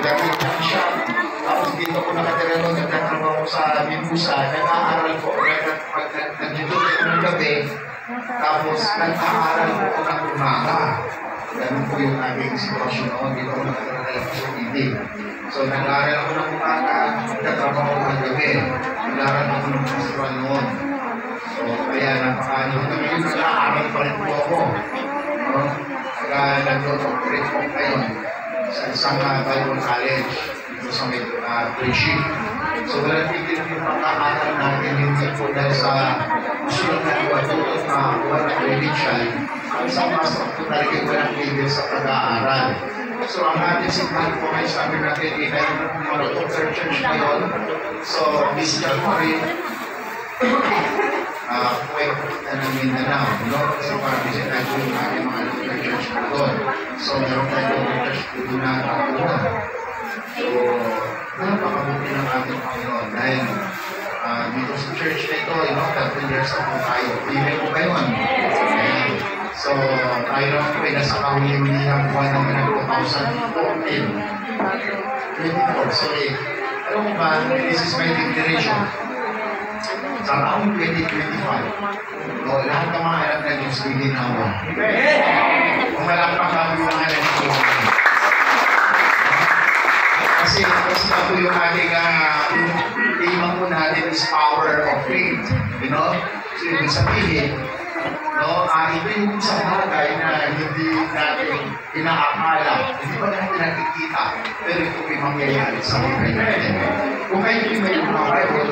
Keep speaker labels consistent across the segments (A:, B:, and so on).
A: Dapat lang siya. Tapos dito ko nakatira doon, nagtatrabaho sa Bibusa, nag-aaral ko, nag-dito ko ng gabi, tapos nag-aaral ko ng umaga. Ganun po yung aking sitwasyon noon, dito ko nakatira sa TV. So, nag-aaral ako ng umaga, nagtatrabaho ko ng gabi, nag-aaral ako ng festival noon. So, kaya napakaano, ngayon nag-aaral pa rin po ako. Nag-doctorate po ngayon sa isang Bible College dito sa may preaching. So, walang tigil yung pagkakaral natin hindi po dahil sa usulang na iwadutot na walang credential. Ang isang pastor po talaga walang tigil sa pag-aaral. So, ang ating simpan po ngayon sabi natin, ikaw yung mga doctor church ngayon. So, physical po rin. Pwede na ng Mindanao, no? Kasi parang kasi tayo yung ating mga local church po doon. So, meron tayo local church po doon na nakuna. So, napakabuti ng ating Panginoon dahil dito sa church na ito, 13 years na po tayo. Pili po kayo. So, tayo naman po ay nasa kahuli-hulihang buwan naman ng 2014. 24, sorry. Alam mo ba, this is my declaration. Sa taong 2025, lahat ng mga anak na Diyos ginawa. Kung malakpak kami mga anak na Diyos. Kasi na po yung ating tema po natin is power of faith. You know? So, ibig sabihin, ito yung isang bagay na hindi natin inaakala, hindi pa natin nakikita, pero ito ay mangyayari sa buhay natin. Kung kayo yung may mga Bible,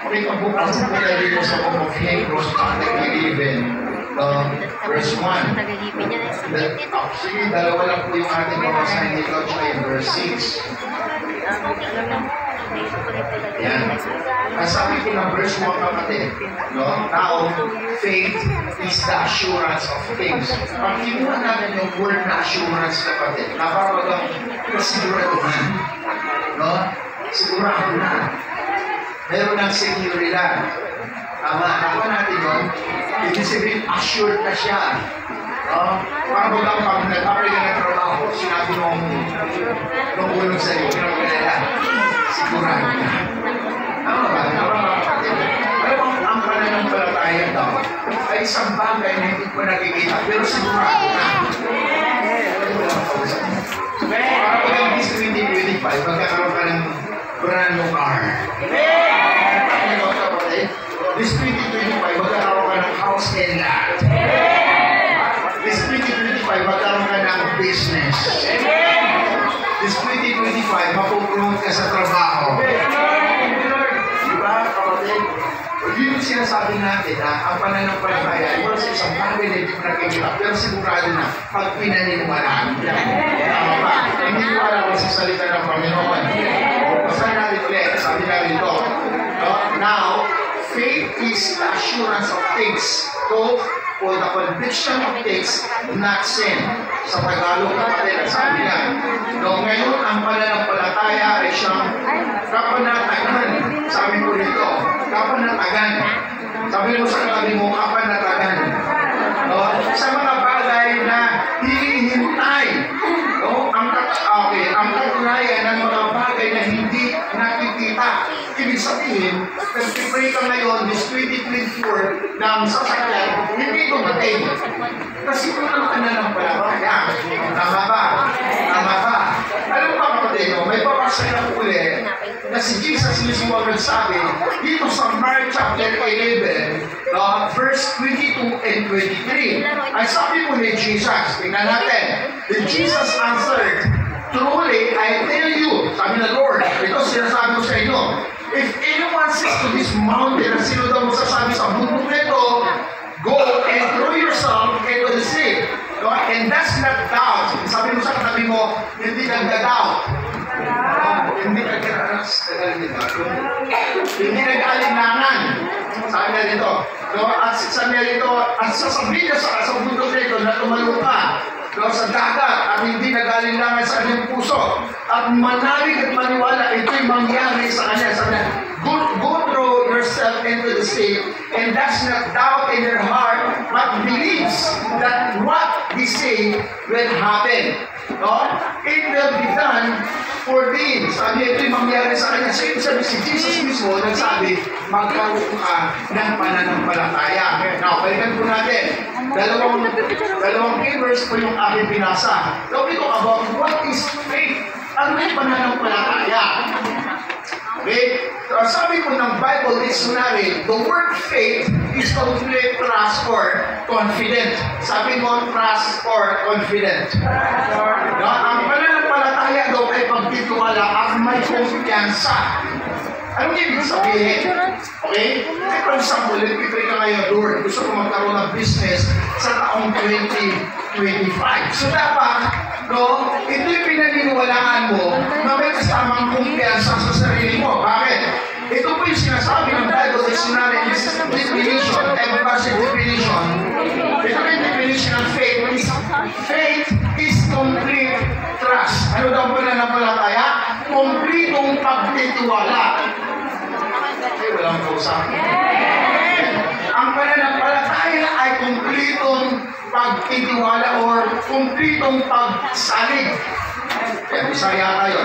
A: okay, pagbukas po tayo dito sa book of Hebrews, chapter 11, verse 1. Actually, dalawa lang po yung ating babasahin dito, tsaka verse 6. Yan. Ang sabi ko ng verse 1 kapatid, now, faith is the assurance of things. Pag kinuha natin yung word na assurance kapatid, napapagang kasiguraduhan. Sigurado na. Meron ng seguridad. Tama, nakuha natin yun. Ibig sabihin, assured na siya. Parang bagang pag nag-apply ka ng trabaho, sinabi nung ulog sa'yo, pinagkalala. Sigurado na. Tama ba? Alam mo, ang pananampalataya daw ay isang bagay na hindi ko nakikita, pero sigurado na. Parang bagang this 2025, magkakaroon ka ng brand new car. This 2025, magkakaroon ka ng house and lot. This 2025, magkakaroon ka ng business. This 2025, mapupunod ka sa trabaho. Diba, kapatid? Yun yung sinasabi natin na ang pananampalataya ay wala sa isang bagay na hindi ko nakikita, pero sigurado na pag pinaniniwalaan. Tama ba? Hindi ko alam sa salita ng Panginoon. Basta natin ulit, sabi natin ito. Now, faith is the assurance of things, hope for the conviction of things not seen. Sa Tagalog kapatid, sabi niya, ngayon ang pananampalataya ay siyang kapanatagan. Sabi ko dito, kapanatagan. Sabi mo sa katabi mo, kapanatagan. Sa mga bagay na hinihintay. Ang katunayan ng mga bagay na hindi nakikita. Ibig sabihin, nag-pray ka ngayon, this 2024, ng sasakyan, hindi dumating. Kasi kung ano ka na ng palataya. Tama ba? Tama ba? Alam mo ba kapatid, may papasay na uli na si Jesus mismo ang nagsabi dito sa Mark chapter 11, verse 22 and 23. Ay sabi mo ni Jesus, tingnan natin, then Jesus answered, truly, I tell you, sabi ng Lord, ito sinasabi ko sa inyo, if anyone says to this mountain, na sino daw masasabi sa bundok nito, go and throw yourself into the sea. And that's not doubt. Sabi mo sa katabi mo, hindi nagda-doubt. Hindi nag-alinlangan. Sabi niya dito. At sabi niya dito, at sasabihin niya sa bundok nito na tumalo ka sa dagat at hindi nag-alinlangan sa kanyang puso. At manalig at maniwala, ito'y mangyari sa kanya. Sabi niya, go throw yourself into the sea, and does not doubt in your heart, but believes that what he say will happen. It will be done 14. Sabi ito yung mangyari sa kanya. So yun sabi si Jesus mismo nagsabi, magkaroon ka ng pananampalataya. Now, balikan po natin. Dalawang keywords po yung aking binasa. So we talk about what is faith. Ano yung pananampalataya? Okay? So, sabi po ng Bible Dictionary, the word faith is complete trust or confident. Sabi mo, trust or confident. No? Ang pananampalataya daw ay pagtitiwala at may kumpiyansa. Anong ibig sabihin? Okay? Like for example, nagpipray ka ngayon, Lord, gusto ko magkaroon ng business sa taong 2025. So dapat, no, ito yung pinaniniwalaan mo na may kasamang kumpiyansa sa sarili mo. Bakit? Ito po yung sinasabi ng Bible Dictionary definition, everybody's definition. Ito yung definition ng faith. Faith is complete trust. Ano daw po na napalataya? Kompletong pagtitiwala. Ay, walang kausap. Ang pananampalataya ay kompletong pagtitiwala or kompletong pagsalig. Kaya Bisaya tayo.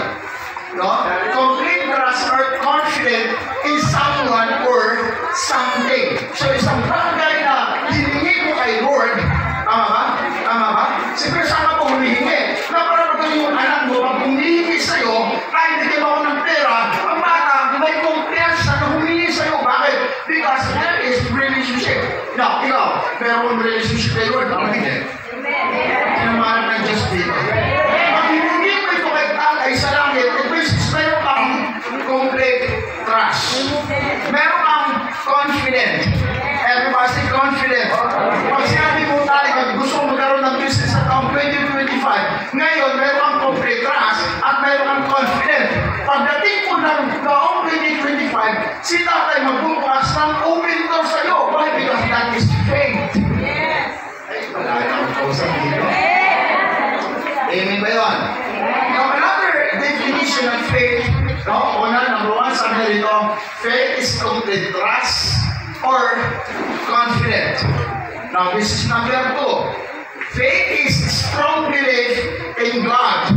A: No? Complete trust or confident in someone or something. So isang bagay na hiningi mo kay Lord, tama ba? Tama ba? Siyempre saan ka po humihingi? Na para pag yung anak mo, pag humihingi sa'yo, kahit hindi mo ako ng pera, ang bata, may kumpiyansa na humingi sa'yo. Bakit? Because there is relationship. Now, ikaw, meron kong relationship kay Lord, ano hindi? Sinamahan ng Diyos dito. Pag hiningi mo ito kay Tatay sa langit, meron kang complete trust. Meron kang confident. Everybody say confident. Pag sinabi mo tayo, pag gusto mo magkaroon ng business sa taong 2025, ngayon, meron kang complete trust at meron kang confident. Pagdating po ng taong 2025, si Tatay magbubukas ng open door sa iyo. Why? Because that is faith. Ay, wala na akong kausap dito. Amen ba yun? Now, another definition of faith, no? Una, number one, sabi dito, faith is complete trust or confident. Now, this is number two. Faith is strong belief in God.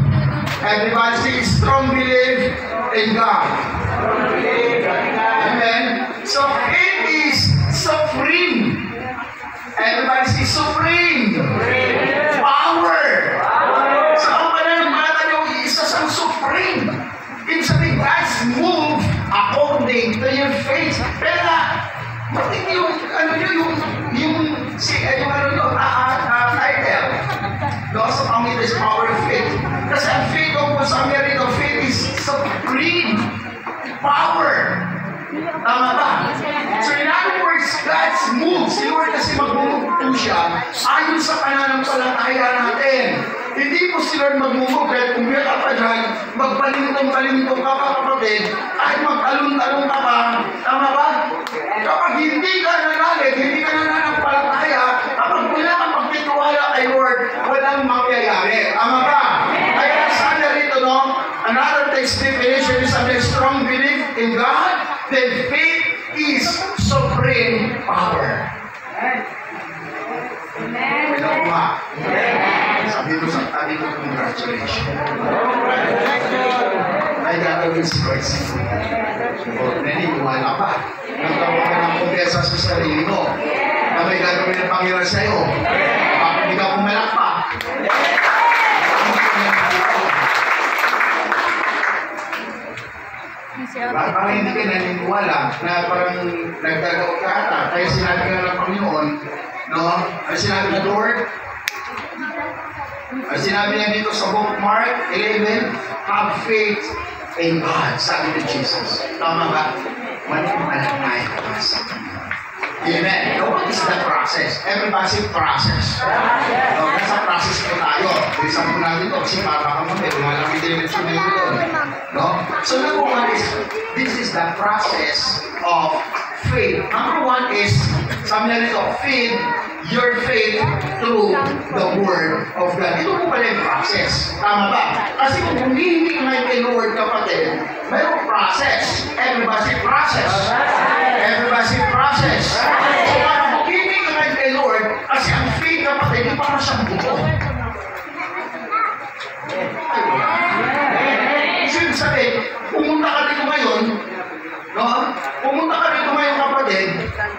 A: Everybody say strong belief in God. Amen. So, faith is supreme. Everybody say supreme. Power. So, ang pananampalataya nyo, isa sang supreme. Ibig sabihin, God's move according to your faith. Pero, bakit yung, ano nyo, yung title, no, sa pangit is power of faith. Kasi ang faith of sa America, faith is supreme power. Tama ba? So in other words, God's move, si Lord kasi mag-move po siya ayon sa pananampalataya natin. Hindi po si Lord mag-move, kahit kung ka pa dyan, magbalintong-balintong ka pa kapatid, kahit magtalong-talong ka pa, tama ba? Kapag hindi ka nanalig, hindi ka nananampalataya, kapag wala kang pagtitiwala kay Lord, walang mangyayari. Tama ba? Kaya sana rito, no? Another text definition is a strong belief in God, then faith is supreme power. Amen. Sabi ko sa tabi ko, congratulations. Ay gagawin si Christ. O, naniniwala pa. Nagkaroon ka ng kumpiyansa sa sarili mo. Na may gagawin ng Panginoon sa iyo. Bakit hindi ka pumalak pa? Parang hindi ka naniniwala na parang nagdagawa ka ata. Kaya sinabi ka ng Panginoon, no? Ay sinabi ng Lord, ay sinabi niya dito sa book Mark 11, have faith in God, sabi ni Jesus. Tama ba? Maniwala tayo sa Kanya. Amen. Now, what is the process? Everybody say process. No, nasa process po tayo. Isang po natin ito, kasi para ka malamig din yung sunod doon. No? So, number one is, this is the process of faith. Number one is, sabi na nito, feed your faith through the Word of God. Ito po pala yung process. Tama ba? Kasi kung humihingi ka ngayon kay Lord, kapatid, mayroong process. Everybody say process. Everybody say process. So, kung humihingi ka ngayon kay Lord, kasi ang faith, kapatid, hindi para siyang buto. So,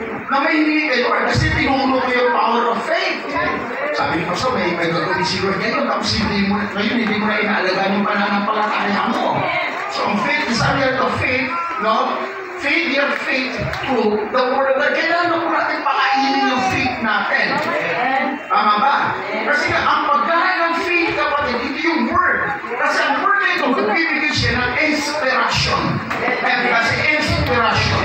A: na may hindi kay Lord kasi tinuro ko yung power of faith. Sabi ni Pastor, may gagawin si Lord ngayon, tapos hindi mo na inaalagaan yung pananampalataya mo. So, ang faith is under the faith, no? Faith your faith through the Word of God. Kailangan po natin pakainin yung faith natin. Tama ba? Kasi ang pagkain ng faith, kapatid, ito yung Word. Kasi ang Word na ito, magbibigay siya ng inspiration. Kasi inspiration.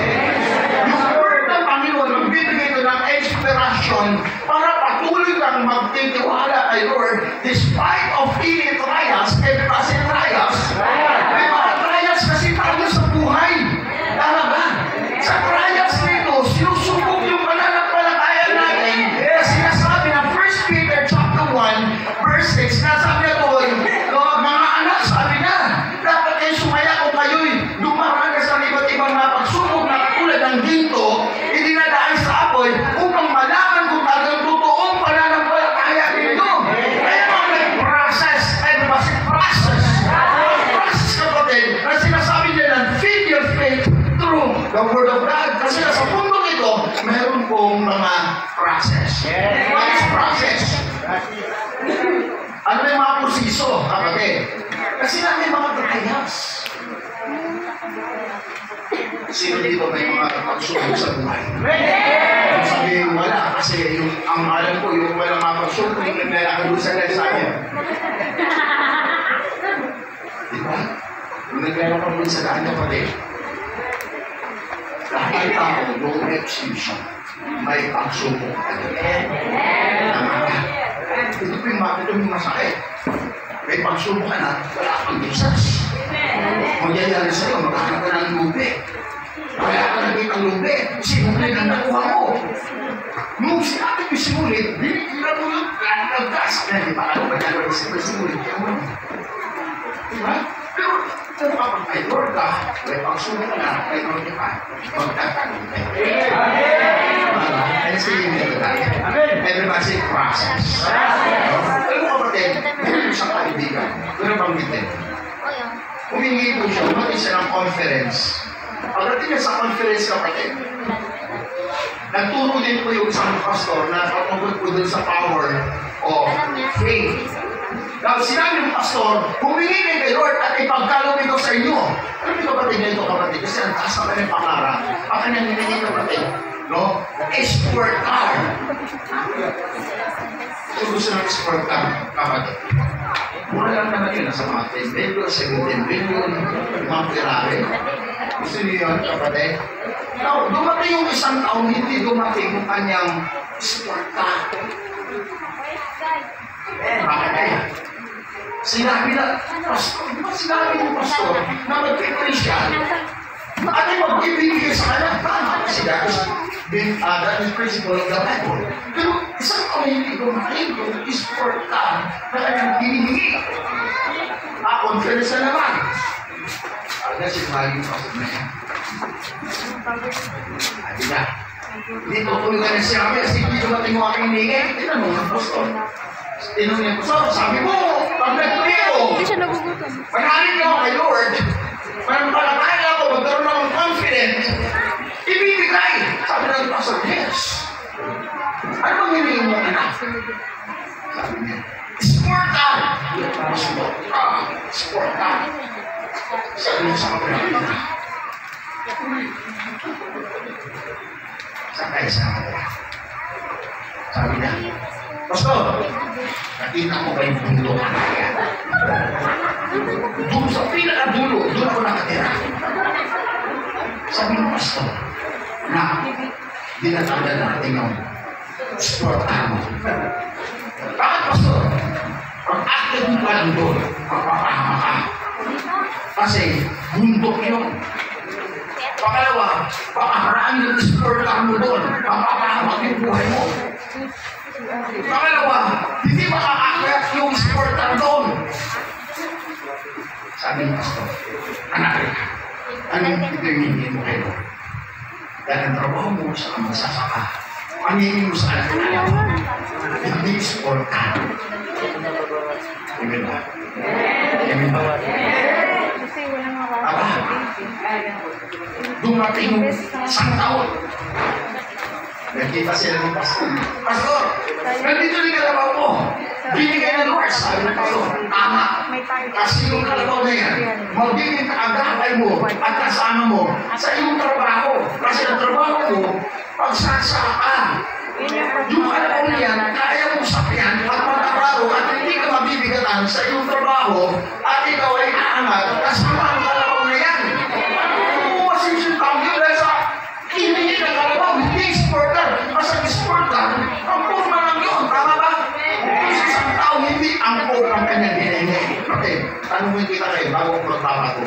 A: Yung Word ng Panginoon, magbibigay ito ng inspiration para patuloy kang magtitiwala kay Lord despite of any trials. Kasi trials, may mga trials kasi tayo sa buhay. Tama ba? Sa trials nito, sinusubok yung pananampalataya natin. Kasi nasabi ng 1 Peter chapter 1, verse 6, nasabi na doon, mga anak, sabi na, dapat kayo sumaya kung kayo'y dumaranas sa iba't ibang mga pagsubok na katulad ng ginto, idinadaan sa apoy, upang malaman kung talagang totoong pananampalataya ninyo. Kaya may process, process kapatid, na sinasabi nila ng feed your faith through the Word of God. Kasi sa pundong ito, meron pong mga process. What is process? Ano yung mga proseso, kapatid? Kasi na may mga trials. Sino dito may mga pagsubok sa buhay? Kung sabihin wala, kasi yung, ang alam ko, yung walang mga pagsubok, yung naglalakadusan na sa akin. Diba? Yung naglalakadusan sa daan, kapatid, lahat ng tao, no exception, may pagsubok. Tama ba? Ito po yung masakit. May pagsubok ka na, wala kang Jesus. Magyayari sa'yo, magkakaroon ka ng lubi. Wala ka naging ang lubi. Simulit ang nakuha mo. Nung sinabi ko simulit, binigyan mo yung gas. Di ba? Ano ba gagawin simulit? Diba? Pero, kung kapag Lord ka, may pagsubok ka na, may Lord ka, magtatanong ka. Ano sa inyo nito tayo? Everybody say process. Pero kapatid, meron isang kaibigan. Doon ang banggitin. Humingi po siya, umatin siya ng conference. Pagdating niya sa conference, kapatid, nagturo din po yung isang pastor na patungkol po dun sa power of faith. Tapos sinabi ng pastor, humingi din kay Lord at ipagkalong ito sa inyo. Ano yung kapatid niya ito, kapatid? Kasi ang taas na kanyang pangarap. Ang kanyang hiningi, kapatid, no? Export car. Kung gusto ng export car, kapatid, mura lang naman yun. Nasa mga 10 billion, 17 billion, mga Ferrari. Gusto niyo yun, kapatid? Now, dumating yung isang taon, hindi dumating yung kanyang export car. Bakit kaya? Sinabi na, pastor, di ba sinabi ng pastor na mag-pray siya? At ay mag-ibigay sa kanya? Tama kasi that is principle of the Bible. Pero isang taon hindi dumating yung export car na kanyang hinihingi. Conference na naman. Kasi value pastor na yan. Sabi na, hindi tutuloy ka na siya kami kasi hindi dumating mo aking hiningi. Tinanong ng pastor. Tinanong niya, pastor, sabi mo, pag nag-pray ko, panalig ako kay Lord, panampalataya ako, magkaroon ako ng confidence, ibibigay. Sabi ng pastor, yes. Ano bang hiningi mo, anak? Sabi niya, sport out. Sport out. Sabi niya sa kapatid na, sakay sa kapatid. Sabi niya, pastor, nakita mo ba yung dulo ka na yan? Doon sa pinakadulo, doon ako nakatira. Sabi ng pastor, na dinatanda natin yung sport mo. Bakit, pastor? Pag akit mo ka lang doon, magpapahama ka. Kasi bundok yun. Pangalawa, pakaharaan yung sport mo doon, mapapahamak yung buhay mo. Pangalawa, hindi makakakyat yung sport doon. Sabi ng pastor, anak, anong determinin mo kayo? Dahil ang trabaho mo sa magsasaka, pangingin mo sa anak-anak, hindi sport ka. Amen ba? Amen ba? Aba, dumating isang taon. Nagkita sila ni Pastor. Pastor, nandito yung kalabaw mo. Binigay na Lord. Sabi na kayo, tama. Kasi yung kalabaw na yan, magiging kaagapay mo at kasama mo sa iyong trabaho. Kasi ang trabaho mo, pagsasaka. Yung kalabaw na yan, kaya mo sakyan at mag-araw at hindi ka mabibigatan sa iyong trabaho at ikaw ay aangat kasama ang kalabaw na yan. Kung masisyung tao yun dahil sa hindi na kalabaw, hindi exporter. Kasi exporter, ang forma lang yun. Tama ba? Kasi isang tao hindi angkop ang kanyang dinenge. Okay, tanongin kita kayo bago ko tama ko.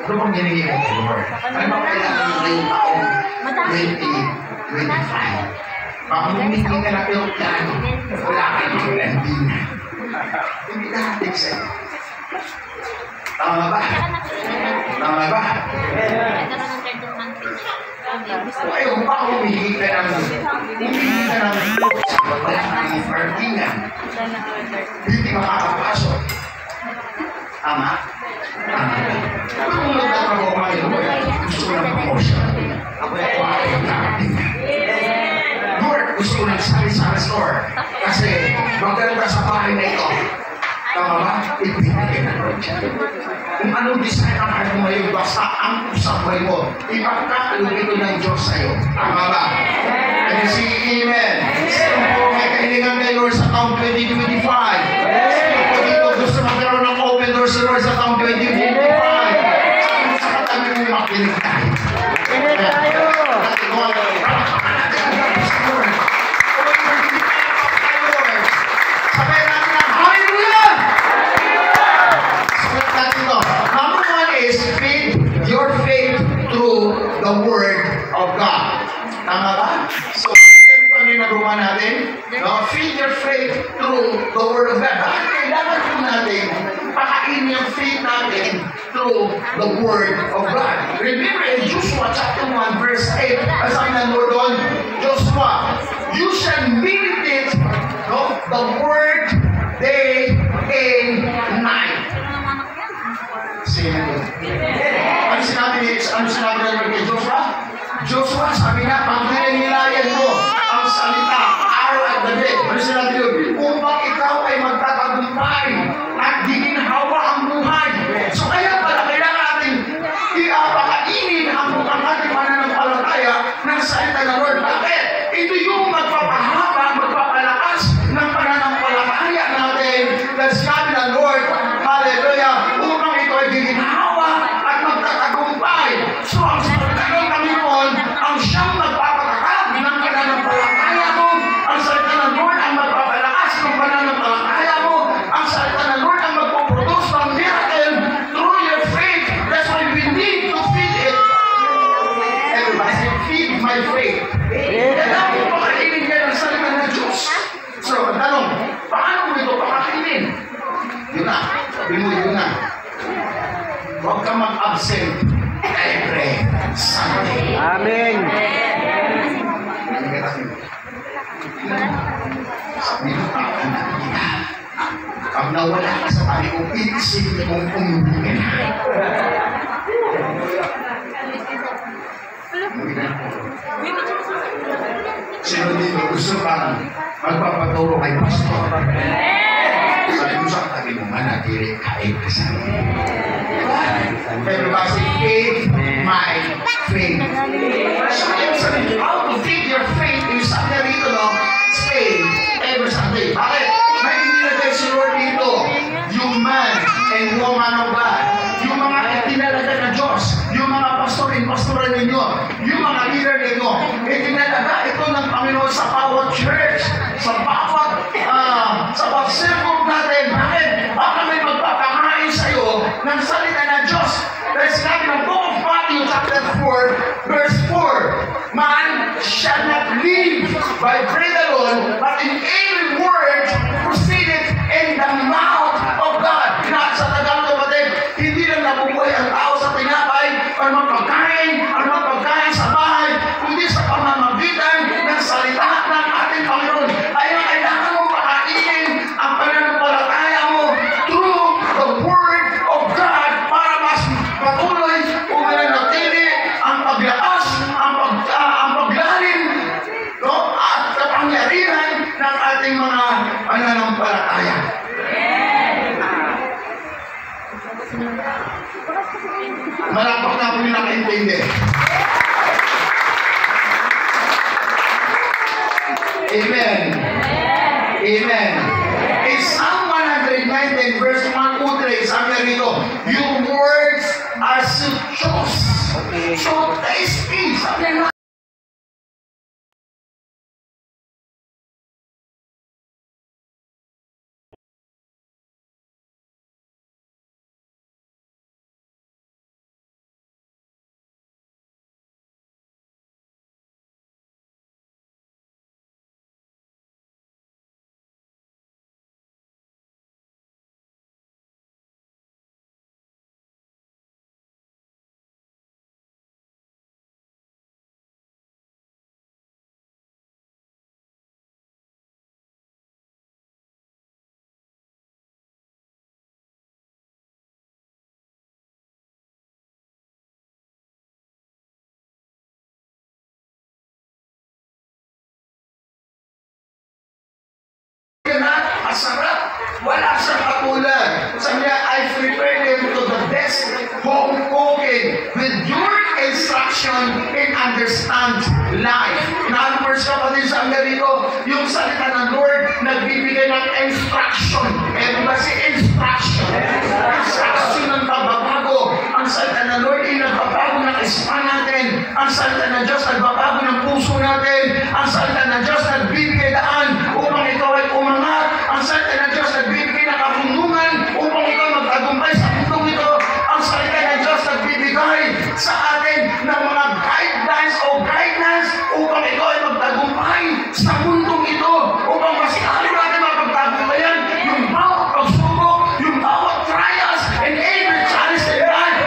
A: Ano bang hiningi mo kay Lord? Ano bang kailangan mo ngayong taong 2025? Baka humingi ka na pero plano. Wala ka nang landing. Hindi ka natin sa'yo. Tama ba? Tama ba? Ngayon, baka humingi ka ng wala ka ng parkingan. Hindi makakapasok. Tama? Tama. Kung nagtatrabaho ko ngayon, gusto ko ng promotion. Ako ay ayaw natin. Lord, gusto ko ng sari-sari store. Kasi maganda sa bahay na ito. Tama ba? Ibigay na Lord siya. Kung anong design ang ano mo ngayon, basta ang usapay mo, ipagkakalong ito ng Diyos sa'yo. Tama ba? And you see, amen. Sino po may kahilingan kay Lord sa taong 2025? Sino po dito gusto magkaroon ng open doors sa Lord sa taong 2025? Sa katabi mo makinig tayo.
B: Kinig tayo!
A: Sabay natin ang hallelujah! Sabat natin ito. Number one is feed your faith through the Word of God. Tama ba? So, ito yung nagawa natin. No? Feed your faith through the Word of God. Bakit kailangan po natin pakain yung faith natin through the Word of God? Remember in Joshua chapter 1 verse 8, as ang nandun doon, Joshua, you shall meditate the Word day and night. Ano sinabi ni Joshua? Joshua, sabi na, pagkinilayan mo ang salita, araw at gabi. Ano sinabi yun? Upang ikaw ay magtatagumpay at giginhawa ang buhay. So kaya pala, kailangan natin iapakainin ang ating pananampalataya ng salita ng Lord. Bakit? Ito yung magpapahaba, magpapalakas ng pananampalataya natin. Dahil sabi ng Lord, hallelujah, upang ito ay giginhawa at magtatagumpay. So ang salita ng Panginoon, ang siyang magpapatatag ng pananampalataya mo. Ang salita ng Lord ang magpapalakas ng pananampalataya mo. Ang salita ng Lord ang magpuproduce ng miracle through your faith. That's why we need to feed it. Everybody say, feed my faith. Kailangan mo pakainin kayo ng salita ng Diyos. So, ang tanong, paano mo ito pakainin? Yun na. Sabi mo, yun na. Huwag ka mag-absent every Sunday.
B: Amen.
A: Sabi mo, takan na kita. Pag nawala ka sa tabi kong iisip mong umuwi ka na. Sino dito gusto kang magpapaturo kay Pastor? Sabi mo sa tabi mo, manatili kahit kasama. Pero kasi faith, my faith. Sabi mo, how to feed your faith is sabi rito, no? Stay every Sunday. Bakit? May inilagay si Lord dito, yung man and woman of God. Yung mga itinalaga na Diyos, yung mga pastorin ninyo, yung mga leader ninyo, itinalaga ito ng Panginoon sa bawat church, sa bawat circle natin. Bakit? Baka may magpapakain sa'yo ng salita ng Diyos. Dahil sinabi ng Book of Matthew chapter 4 verse 4, man shall not live by bread alone, but in every word proceeded in the mouth of God. Na sa Tagalog kapatid, hindi lang nabubuhay ang tao sa tinapay o magpagkain sa bahay, kundi sa pamamagitan ng salita ng ating Panginoon. Ay kailangan mo pakainin ang pananampalataya mo through the Word of God para mas patuloy umanatili ang paglakas, ang paglakas Malapak na po yung nakaintindi. Amen. Amen. In Psalm 119 verse 1 to 3, sabi rito, your words are so choice, so tasty. Sabi na, masarap. Wala siyang katulad. Sabi niya, I prepare them to the best home cooking with your instruction and understand life. In other words, kapatid, sabi niya rito, yung salita ng Lord, nagbibigay ng instruction. Everybody say instruction. Instruction ng pagbabago. Ang salita ng Lord ay nagbabago ng ispan natin. Ang salita ng Diyos nagbabago ng puso natin. Ang salita ng Diyos nagbibigay daan upang ikaw ay umangat. Ang salita ng Diyos nagbibigay ng karunungan upang ikaw magtagumpay sa mundong ito. Ang salita ng Diyos nagbibigay sa atin ng mga guidelines o guidance upang ikaw ay magtagumpay sa mundong ito. Upang masikali natin mapagtagumpayan yung bawat pagsubok, yung bawat trials, and every challenge in life.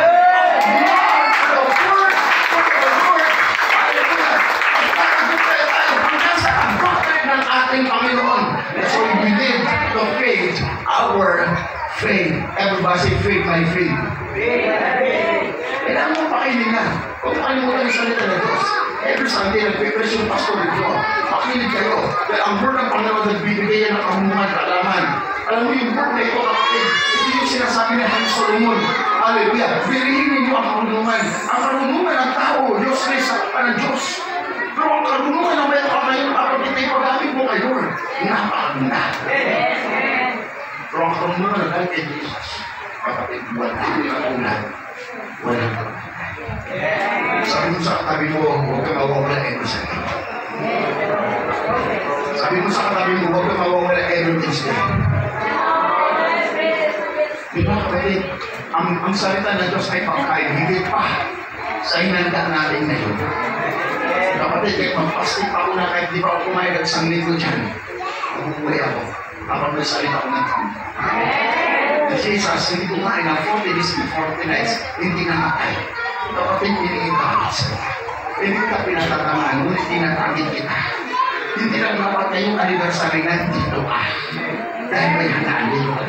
A: So we need to faith, our faith. Everybody say faith, my faith. Kailangan mo pakailingan. Huwag mo kalimutan yung salita ng Diyos. Every Sunday, nagpipreach yung pastor dito. Pakinig kayo. Dahil ang word ng Panginoon nagbibigay yan ng kahulugan, kaalaman. Alam mo yung word na ito, kapatid, ito yung sinasabi ng Hans Solomon. Hallelujah. Birihin niyo ang kahulugan. Ang kahulugan ng tao, Diyos na isa ka ng Diyos. Pero ang karunungan na mayroon ka ngayon, kapag ito'y paggamit mo kayo, napakaganda. Pero ang karunungan na dahil kay Jesus, kapatid, wala yung ulan. Wala ka. Sabi mo sa katabi mo, huwag ka mawawala every second. Sabi mo sa katabi mo, huwag ka mawawala every instant. Diba kapatid, ang salita ng Diyos ay pagkain, hindi pa sa inanda natin ngayon. Kapatid, kahit mag-fasting pa ako na kahit di ba ako kumain ng isang linggo dyan, mabubuhay ako. Kapag may salita ko ng Diyos. Kasi sa hindi kumain ng 40 days and 40 nights, hindi namatay. Kapatid, pinigitahan sila. Hindi ka pinatatamaan, ngunit tinatagin kita. Hindi lang napatay yung anniversary na dito ka. Dahil may hanaan dito ka.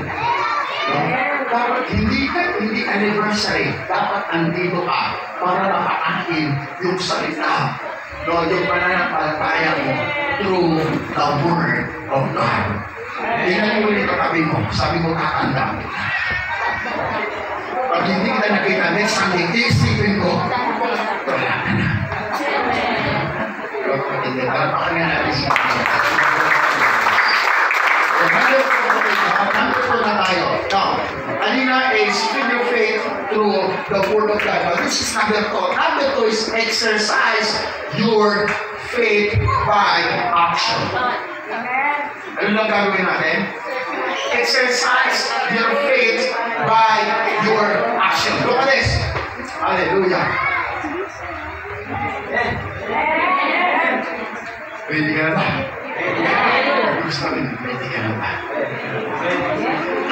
A: Dapat hindi anniversary, dapat andito ka para mapaakin yung salita. Yung pananampalataya mo through the Word of God. Tingnan mo ulit katabi mo, sabi mo kakanda mo. Pag hindi kita nakita, next Sunday, isipin ko, wala ka na. Hindi, palapakan nga natin siya. Nandito na tayo. Now, kanina is speak your faith through the Word of God. But this is number 2. Number 2 is exercise your faith by action. Ano lang gagawin natin? Exercise your faith by your action. Look at this. Hallelujah. Pwede ka na ba? Gusto namin, pwede ka na ba?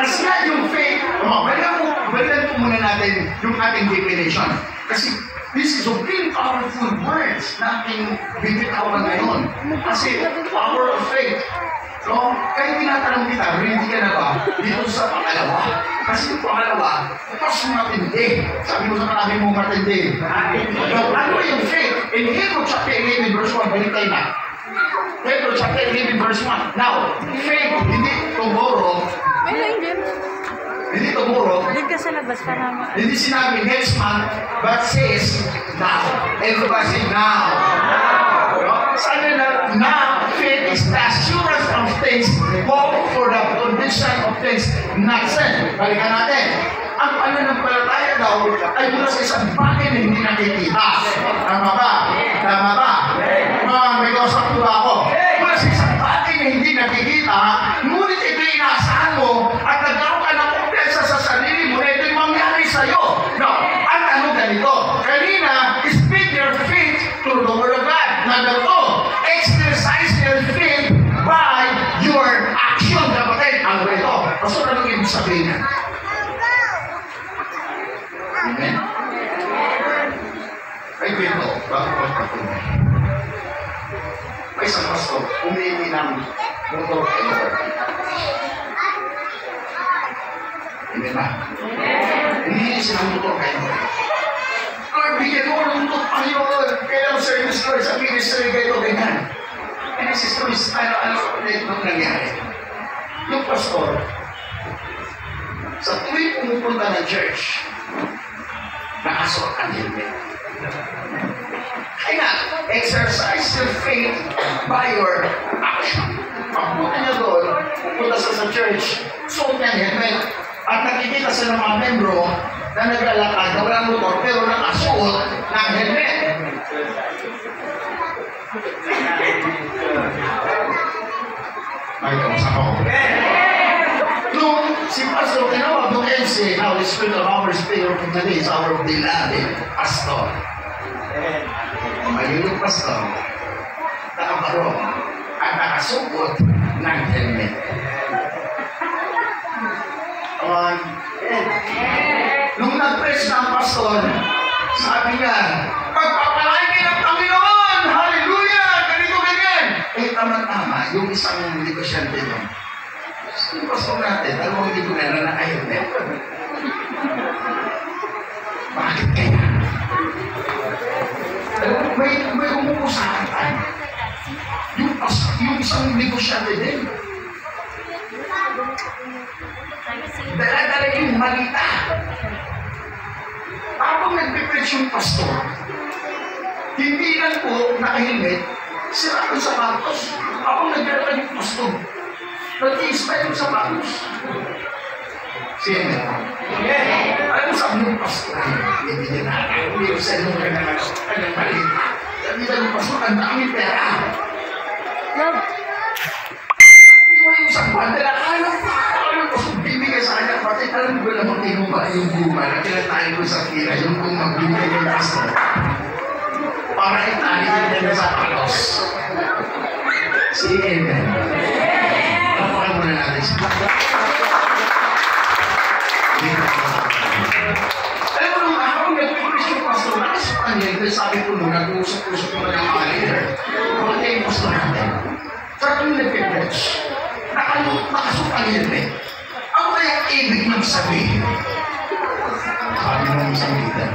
A: Kasi nga yung faith, balikan po muna natin yung ating definition. Kasi this is a very powerful words na ating bibitawan ngayon. Kasi power of faith. So, kahit tinatanong kita, ready ka na ba dito sa pangalawa? Kasi yung pangalawa, mas matindi. Sabi mo sa kanabi mo matindi. So, ano yung faith? In Hebrews chapter 11 verse 1, balik tayo na. Hebrews chapter 11 verse 1. Now, faith, hindi tomorrow. Hindi tomorrow.
B: Doon ka sa labas para
A: Hindi sinabi next month, but says now. Everybody say now. Sabi na, now, faith is the assurance of things, hope for the condition of things not seen. Balikan natin. Ang pananampalataya daw ay mula sa isang bagay na hindi nakikita. Tama ba? Tama ba? May kausap po ba ako? Mula sa isang bagay na hindi nakikita, ngunit ito inaasahan mo at nagkaroon ka ng kumpiyansa sa sarili mo na ito'y mangyari sa'yo. No, ang ano ganito? Kanina, speak your faith to the Word of God. Number 2, exercise your faith by your action. Kapatid, ano ba ito? Pastor, anong ibig sabihin yan? Amen? Ay, kwento, bago ko patuloy. May isang pastor, umiiwi ng motor kayo. Hindi ba? Umiiwi siya ng motor kayo. Lord, bigyan mo ng motor kayo. Kailangan service, Lord, sa ministry kayo, ganyan. And this is ano nangyari. Yung pastor, sa tuwing pumupunta ng church, nakasuot ang helmet. Kaya nga, exercise your faith by your action. Pagpunta niya doon, pupunta sa church, suot niya ang helmet. At nakikita sa mga membro na naglalakad na walang motor pero nakasuot ng helmet. Ay, kamusta ko? Nung si Pastor, tinawag ng MC, now the Spirit of our Spirit of today is our beloved Pastor. Mayroong Pastor, nakabarong at nakasuot ng helmet. Nung nag-press na ang Pastor, sabi niya, pagpapalain kayo ng Panginoon! Hallelujah! Ganito, ganyan! Eh, tama-tama, yung isang negosyante doon. Yung Pastor natin, dalawang libo na naka-helmet. Bakit kaya? May umupo sa akin. Yung isang negosyante din. Dala-dala yung malita. Habang nagpipreach yung pastor, hindi lang po naka-helmet, sira yung sapatos. Habang nagdala yung pastor, nag-i-smile yung sapatos. Siya alam mo sabi yung pastor, hindi niya nakakaya. Hindi yung sa'yo ng kanyang malita. Sabi niya yung pastor, ang daming pera. Yung isang bandera, alam mo, bibigay sa kanya, pati alam mo lang tinumba yung guma na kinatayin ko sa fila, yung kung magbibigay ng pastor. Para italihin niya sa palos. Si Amen. Lapakan muna natin siya. Alam mo nung habang nag-preach yung pastor, nakasukan niya, sabi ko nung nag-uusap-usap ko na ng mga leader, kung yung pastor natin, sa tuwing nag-preach, nakasukan niya rin. Ano kaya ibig nang sabihin? Sabi ng isang leader,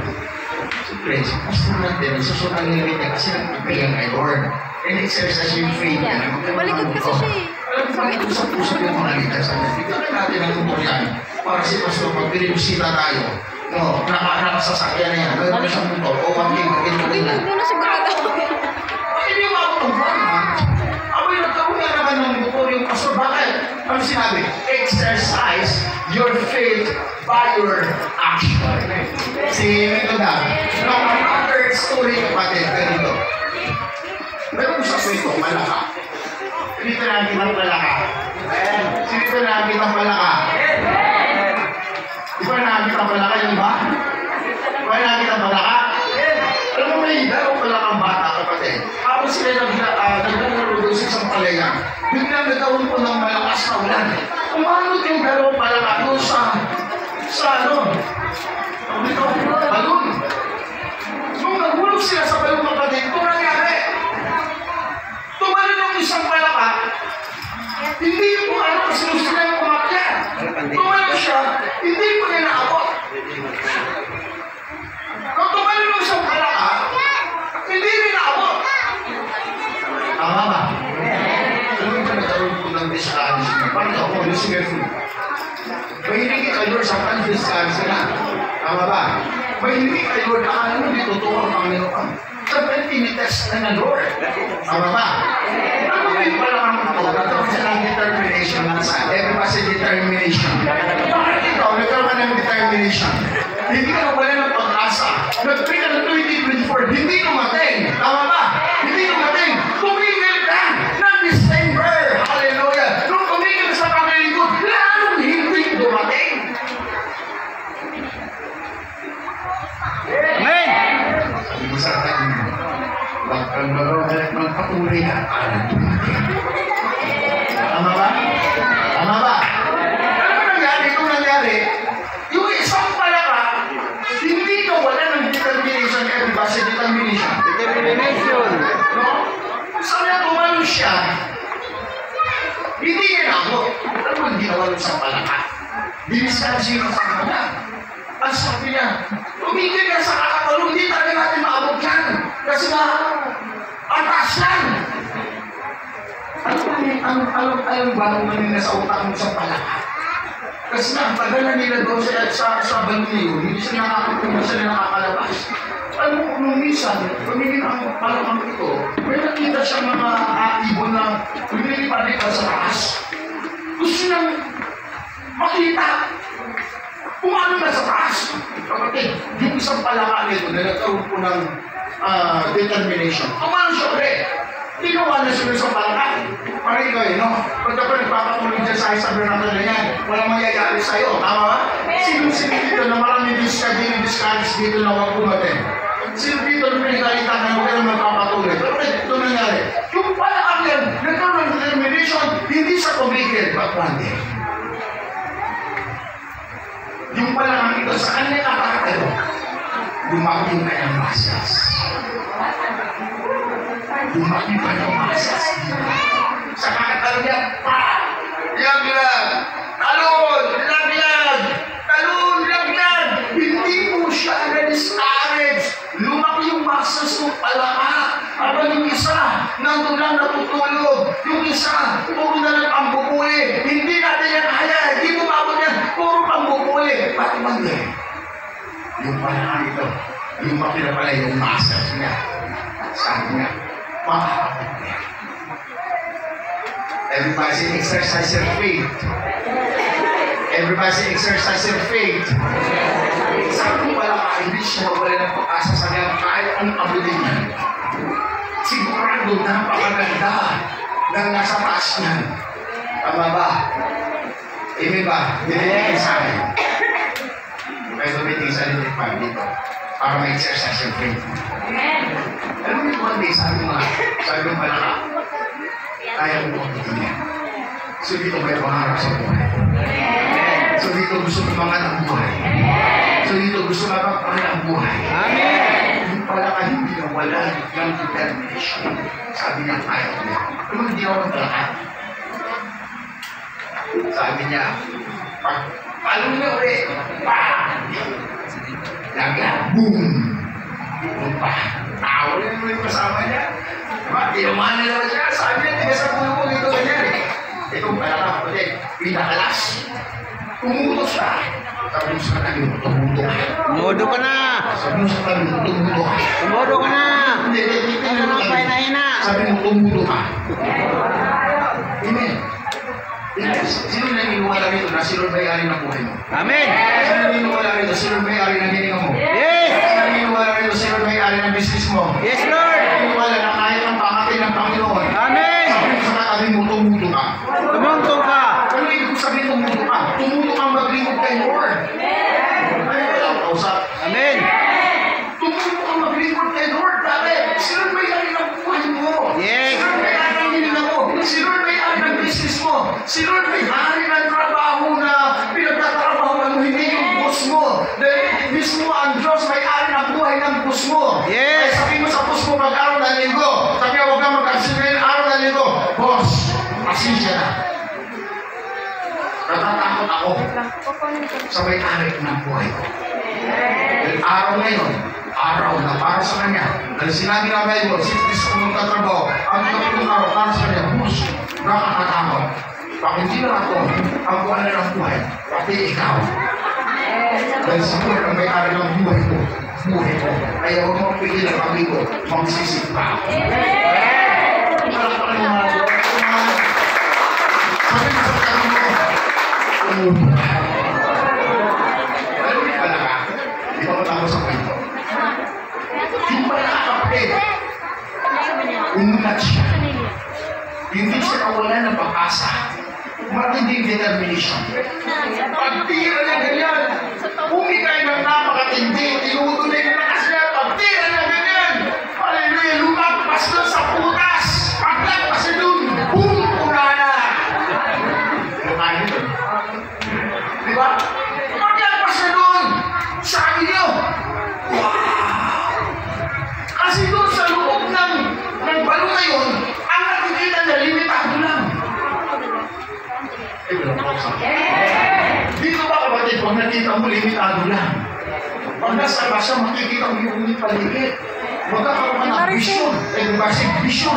A: siyempre, si pastor natin, nagsusukan niya rin niya kasi nagpipilang kay Lord. And exercise yung faith niya.
B: Balikod kasi siya eh.
A: Alam mo, usap-usap yung mga leader sa atin. Bigyan natin ang motor yan para si pastor, pag binibisita tayo, no, nakasasakyan na yan, gano'n siyang motor, o maging
B: Balikod mo na siguro daw.
A: Hindi mo ako tungkol, ha? Amoy, nagkaroon na naman ng motor yung pastor. Bakit? Ano sinabi? Exercise your faith by your action. Si ito na. No, another story kapatid, ganito. Meron sa kwento, malaka. Dito natin ang malaka. Dito natin ang malaka. Di ba natin ang malaka yung ba? Di ba natin ang malaka? Alam mo, may dalawang malakang bata kapatid. Habang sila naglalaro doon sa isang palayan, biglang nagkaroon po ng malakas na ulan. Umanod yung dalawang malaka doon sa ano? Dito, balon. Nung naghulog sila sa balon kapatid, ito nangyari. Tumalon ng isang malaka, hindi po kasi nung sila yung umakyat. Tumalon siya, hindi po niya naabot. Nung tumalon ng isang malaka, hindi rin naabot. Tama ba? Alam mo ba nagkaroon po ng discount? Parang ako, Lucifer. Mahilig kayo isang discurse na. Tama ba? Mahilig kay Lord, akala mo di totoo ang Panginoon. Sabi, tinitest na ng Lord. Tama ba? Ano yung pala ang ito? Nagkaroon siya ng determination. Everybody determination. Bakit ikaw? Nagkaroon ka ng determination. Hindi ka na wala ng pag-asa. Nag-pray ka ng 2024, hindi dumating. Tama ba? Hindi dumating. Tumigil ka ng December. Hallelujah. Nung tumigil sa paglilingkod, lalong hindi dumating.
C: Amen!
A: Sabi mo sa akin, wag kang magpatuloy ka para dumating. Tama ba? Tama ba? Ano ba nangyari? Ito nangyari, yung isang palaka, hindi ka wala ng determination. Everybody determination.
C: Determination!
A: No? Saan na tumalo siya? Hindi niya nabot. Ano ang ginawa ng isang palaka? Diniskansi ng sa kanya. Ang sabi niya, tumigil ka sa kakatulong, hindi talaga natin maabot yan. Kasi nga, atas yan. Alam ba nung nanina sa utak mo sa palaka? Kasi nga, tagal na nila doon sa balon niyo, hindi sila nakakalabas. Alam mo, nung minsan, tumigil ang palakang ito, may nakita siya mga ibon na lumilipad-lipad sa taas. Gusto niyang makita kung ano na sa taas. Kapatid, yung isang palaka nito na nagkaroon po ng determination. Kumano siya ulit. Tinawa na siya sa palaka. Parang ikaw no? Pagka pa nagpapatuloy dyan sa isang na yan, walang mangyayari sa'yo. Tama ba? Sino dito na maraming discourage dito na huwag pumatin? Sino dito na pinagalitan na huwag na magpapatuloy? Pero ito nangyari. Yung palaka yan, nagkaroon ng determination, hindi sa tumigil, but one day. Yung palakang ito, sa kanya nakakatayo, lumaki yung kanyang masas. Lumaki pa ng masas dito. Sa kakatayo niya, laglag! Talon! Laglag! Talon! Laglag! Hindi po siya na-discourage. Lumaki yung masas ng palaka. Habang yung isa, nandun lang natutulog. Yung isa, puro na lang pambubuli. Hindi natin yan kaya. Hindi mo mabot yan. Puro pambubuli. Bakit mandi? Yung palaka ito, lumaki na pala yung masas niya. Sabi niya, makakapit niya. Everybody exercise your faith. Everybody exercise your faith. Sabi mo pala hindi siya wala ng pag-asa sa kanya kahit anong abutin niya. Sigurado napakaganda ng nasa taas niya. Tama ba? Amen ba? Diniligin sa akin. Kaya tumiting sa little part dito para ma-exercise your faith. Alam mo yung one day, sabi mo pala ka, kaya mo mabuti niya. So dito may pangarap sa buhay. So dito gusto tumangan ang buhay. So dito gusto mapagpahan ang buhay.
C: Amen!
A: Yung pala ka hindi na wala ng determination. Sabi niya, kaya ko niya. Kung hindi ako maglakat. Sabi niya, palo niya ulit. Lagyan, boom! Boom pa. Tawa rin mo yung kasama niya. Tinamaan na naman siya. Sabi niya, tiga sa puno ko dito ganyan eh. Itong pala ka, kapatid, pinakalas. Tumuto siya. Sabi mo sa kanya, tumuto ka.
C: Tumudo ka na!
A: Sabi mo sa kanya, tumuto ka.
C: Tumudo ka na! Ano na pa hina?
A: Sabi mo, tumuto ka. Amen. Sino naniniwala rito na si Lord may-ari ng buhay mo?
C: Amen!
A: Sino naniniwala rito si Lord may-ari ng hininga mo?
C: Yes!
A: Sino naniniwala rito si Lord may-ari ng business mo?
C: Yes, Lord!
A: Naniniwala na kaya ng pangatin ng Panginoon?
C: Amen!
A: Sabi mo sa katabi mo, tumuto ka.
C: Tumuntong ka!
A: Ano ibig sabihin tumuto ka? Tumuto kang maglingkod kay Lord. Ay, wala ko kausap.
C: Amen!
A: Tumuto kang maglingkod kay Lord. Bakit? Si Lord may-ari ng buhay mo.
C: Yes!
A: Si Lord may-ari ng hininga mo. Si Lord may-ari ng business mo. Si Lord may-ari ng trabaho na pinagtatrabahoan mo, hindi yung boss mo. Dahil mismo ang Diyos may-ari ng buhay ng boss mo.
C: Yes!
A: Kaya sabi mo sa boss mo mag-araw ng linggo. Sabi niya, huwag kang mag-asin araw ng linggo. Boss, pasensya na. Natatakot ako sa may-ari ng buhay ko. Dahil araw ngayon, araw na para sa kanya. Dahil sinabi na ngayon, since kung magtatrabaho, ang kapitong araw para sa kanya, boss, nakakatakot. Bakit hindi na ako ang buhay ng buhay, pati ikaw. Dahil si Lord ang may-ari ng buhay mo. Buhay mo. Kaya huwag mo pigil ang amigo. Magsisip ka. Palakpakan mo mga Lord. Sabi mo sa kanya mo, umuwi ka. Alam mo pala ka? Di ba matapos sa kwento? Di ba nakakapit? Umunat siya. Hindi siya kawalan ng pag-asa. Matinding determination. Pagtira niya ganyan. Umikay ng napakatindi. Tinutuloy na lakas niya. Pagtira niya ganyan. Hallelujah. Lumagpas doon sa putas. Paglagpas niya doon. Boom! Punana. Ano tayo doon? Diba? Paglagpas niya doon. Sabi niyo. Wow! Kasi doon sa loob ng balon na yun, ang nakikita niya, limitado lang. Dito ba kapatid, pag nakita mo, limitado lang. Pag nasa basa, makikita mo yung paligid. Magkakaroon ka ng vision. Basic vision.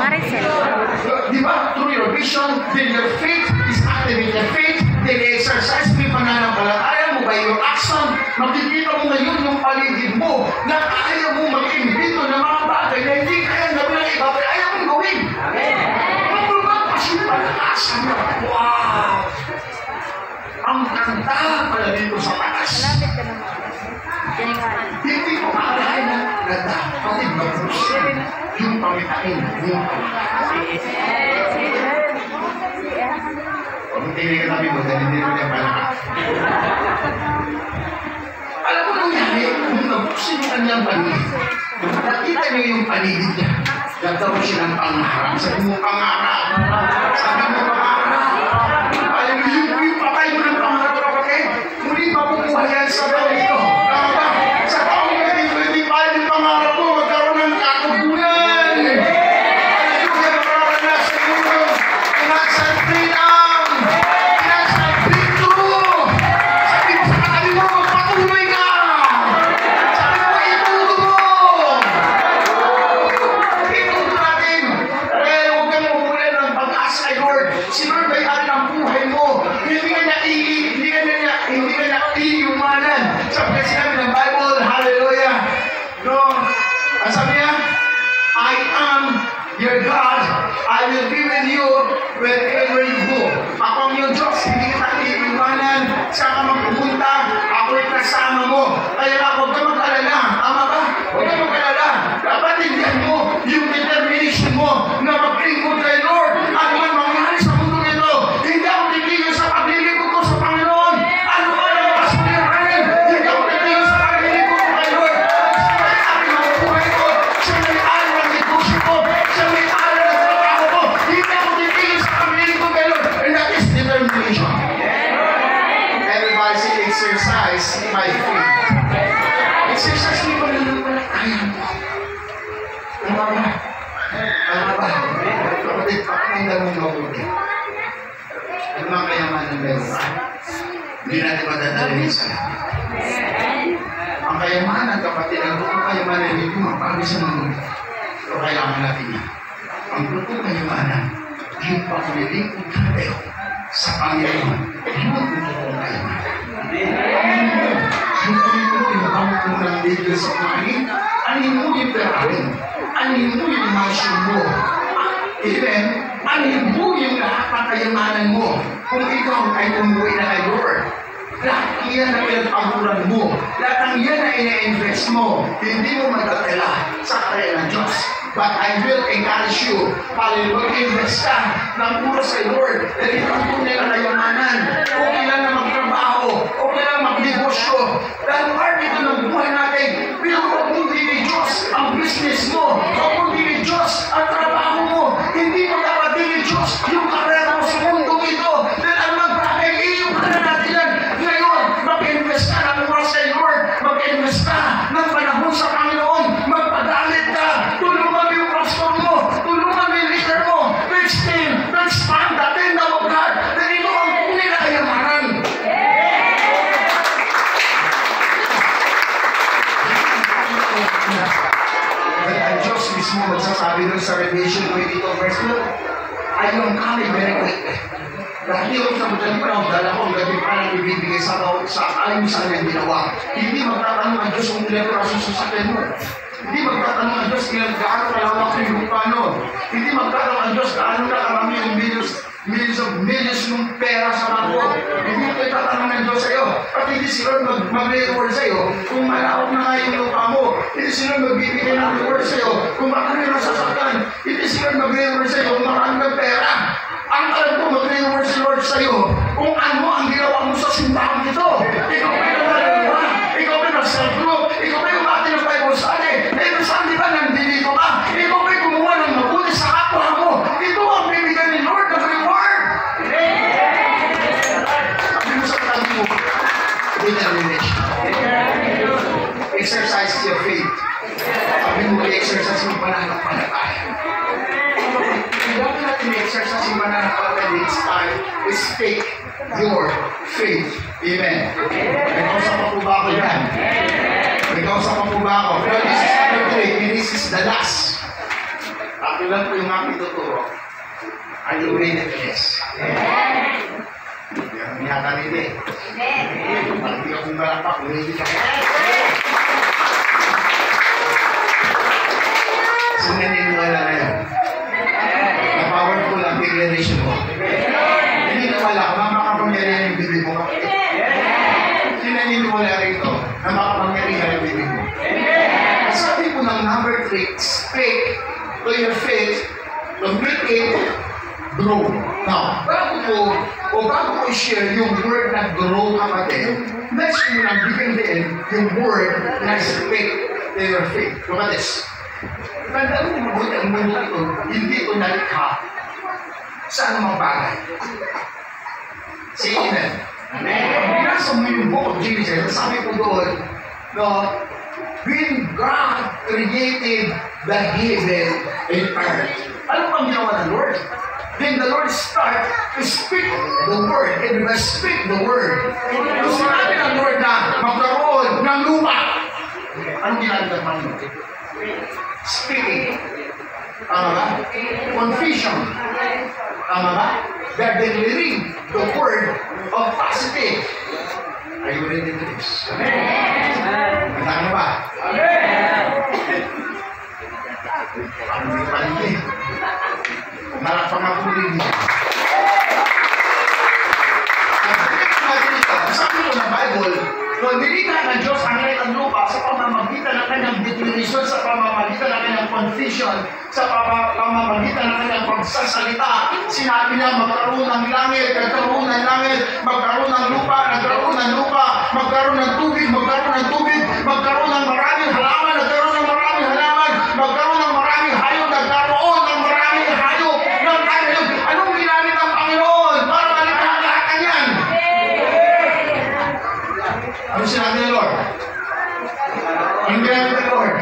A: Di ba? Through your vision, then your faith is active in your faith, then exercise mo yung pananampalataya mo by your action. Makikita mo ngayon yung paligid mo na kaya mo mag-invento ng mga bagay na hindi kaya gawin ng iba, pero ayaw mong gawin. Kung lumagpas yung palakasan mo, wow! Ang ganda pala dito sa taas.
B: Malapit ka naman.
A: Hindi ko akalain na ganda. Pati mag-bus. Yung pamitain. Yung Kung hindi ka tabi mo, dahil hindi mo niya pala. Alam mo nangyari, kung nabuksin yung kanyang paligid, nakita niyo yung paligid niya, nagkaroon siya ng pangarap. Sabi mo pangarap. Sabi mo pangarap. Alam mo yung patay mo ng pangarap kapatid, muli mapukuha yan sa taon ito. Sa taong ngayon, hindi pa yung pangarap mo, magkaroon ng katubunan. Hallelujah, mararanasan mo yung financial freedom, financial breakthrough. Sabi mo sa katabi mo, magpatuloy ka. Sabi mo, ituto mo. Ituto natin. Kaya huwag kang umulan ng pag-asa kay Lord. Si Lord may ari ng buhay mo. Hindi ka niya iiumanan. Sabi kasi namin ng Bible, hallelujah. No, ang sabi niya, I am your God. I will be with you wherever you go. Ako ang iyong Diyos, hindi kita iiwanan. Saan ka magpupunta, ako'y kasama mo. Kaya huwag ka mag-alala. Tama ba? Huwag ka mag-alala. Dapat tindihan mo yung determination mo na mag-lingkod kay Lord. Ano man mangyari sa mundo nito, hindi ako titigil sa paglilingkod ko sa Panginoon. Ano ba ang kasuliranin? Hindi ako titigil sa paglilingkod ko kay Lord. Siya may ari ng buhay ko. Siya may ari ng negosyo ko. Siya may ari ng trabaho ko. Hindi ako titigil sa paglilingkod kay Lord. And that is determination. Everybody say exercise my faith. Exercise mo pa lang kaya mo. Ano ba? Ano ba? Kapatid, pakinggan mo mabuti. Ano ang kayamanan meron ka? Hindi natin madadalhin sa lahat. Ang kayamanan, kapatid, ang totoong kayamanan, hindi kumapali sa mundo. Pero kailangan natin yan. Ang totoong kayamanan, yung paglilingkod tayo sa Panginoon. Yun ang totoong kayamanan. Yung pangko ng Biblia sa kumain, anin mo yung perahin, anin mo yung mansion mo, even, anin mo yung lahat ng kayamanan mo, kung ikaw ay umuwi na kay Lord. Lahat ng yan na pinagpagulan mo, lahat ng yan na ina-invest mo, hindi mo magtatala sa kaya ng Diyos. But I will encourage you, hallelujah, invest ka ng puro sa Lord, dahil ito ang tunay na kayamanan. Okay lang na magtrabaho, okay lang magnegosyo, dahil part ito ng buhay natin, pero kung hindi ni Diyos ang business mo, kung hindi ni Diyos ang trabaho mo, hindi mo dapat din ni Diyos yung karera mo sa mundo ito, dahil ang magbagay, yung karera natin yan. Ngayon, mag-invest ka ng oras sa Lord, mag-invest ka ng panahon sa Panginoon, magpadalit ka, tulungan yung pastor mo, tulungan yung leader mo, next team, next time, the kingdom of God, dahil ito ang tunay na kayamanan. At ang Diyos mismo magsasabi doon sa Revelation 22 verse 2, I am coming very quickly. Dahil ako sa madaling panahon, dahil ako ang gabi pa nang ibibigay sa ayon sa kanyang ginawa. Hindi magtatanong ang Diyos kung ilang praso sa sakyan mo. Hindi magtatanong ang Diyos kung gaano kalawak yung lupa nun. Hindi magtatanong ang Diyos gaano na karami yung millions ng pera sa bangko. Hindi magtatanong ng Diyos sa iyo. At hindi sila mag-reward sa iyo kung malawak na nga yung lupa mo. Hindi sila magbibigay ng reward sa iyo kung marami na sasakyan. Hindi sila mag-reward sa iyo kung marami ng pera. Ang alam ko, mag-reward si Lord sa iyo kung ano ang ginawa mo sa simbahan nito. Ikaw ba yung nalalawa? Ikaw ba yung nag-self-group? Ikaw ba yung mati ng Bible study? Every Sunday ba nandito ka? Ikaw ba yung kumuha ng mabuti sa kapwa mo? Ito ang bibigyan ni Lord ng reward. Sabi mo sa katabi mo, determination. Exercise your faith. Sabi mo, exercise yung pananampalataya. Kaya natin exercise yung mananampalataya, it's time to speak your faith. Amen. May kausap pa po ba ako yan? May kausap pa po ba ako? Pero this is number 3, and this is the last. Ako lang po yung aking tuturo. Are you ready for this? Hindi ka ready. Hindi ka kung malapak, ready ka. So naniniwala na yan. Powerful ang declaration mo. Hindi na wala, makapangyarihan yung bibig mo. Hindi naniniwala rito na makapangyarihan yung bibig mo. Sabi ko ng number 3, speak to your faith to make it grow. Now, bago ko i-share yung word na grow kapatid, next mo nang bigyan yung word na speak to your faith. Look at this. Tandaan mo mabuti ang mundo ito, hindi ito nalikha sa anumang bagay. Say amen. Pag binasa mo yung book of Genesis, sabi ko doon, no, when God created the heaven and earth, ano pang ginawa ng Lord? Then the Lord start to speak the word, and when I speak the word, kung sinabi ng Lord na magkaroon ng lupa, anong ginagawa ng Lord? Speaking. Tama ba? Confusion. Tama ba? They're delivering the word of positive. Are you ready to this? Amen. Tama ba? Amen. Parang hindi pa rin. Marap pa nga po rin niya. Sabi ko na Bible, kung nilikha ng Diyos ang langit at lupa sa pamamagitan ng kanyang declaration, sa pamamagitan ng kanyang confession, sa pamamagitan ng kanyang pagsasalita, sinabi niya magkaroon ng langit, nagkaroon ng langit, magkaroon ng lupa, nagkaroon ng lupa, magkaroon ng tubig, magkaroon ng tubig, magkaroon ng maraming halaman, nagkaroon ng maraming halaman, magkaroon ng maraming hayop, nagkaroon ng maraming hayop, ng hayop. Anong ginamit ng Panginoon para malikha lahat kanyan? Ano sinabi ng Lord? Ang ginamit ng Lord?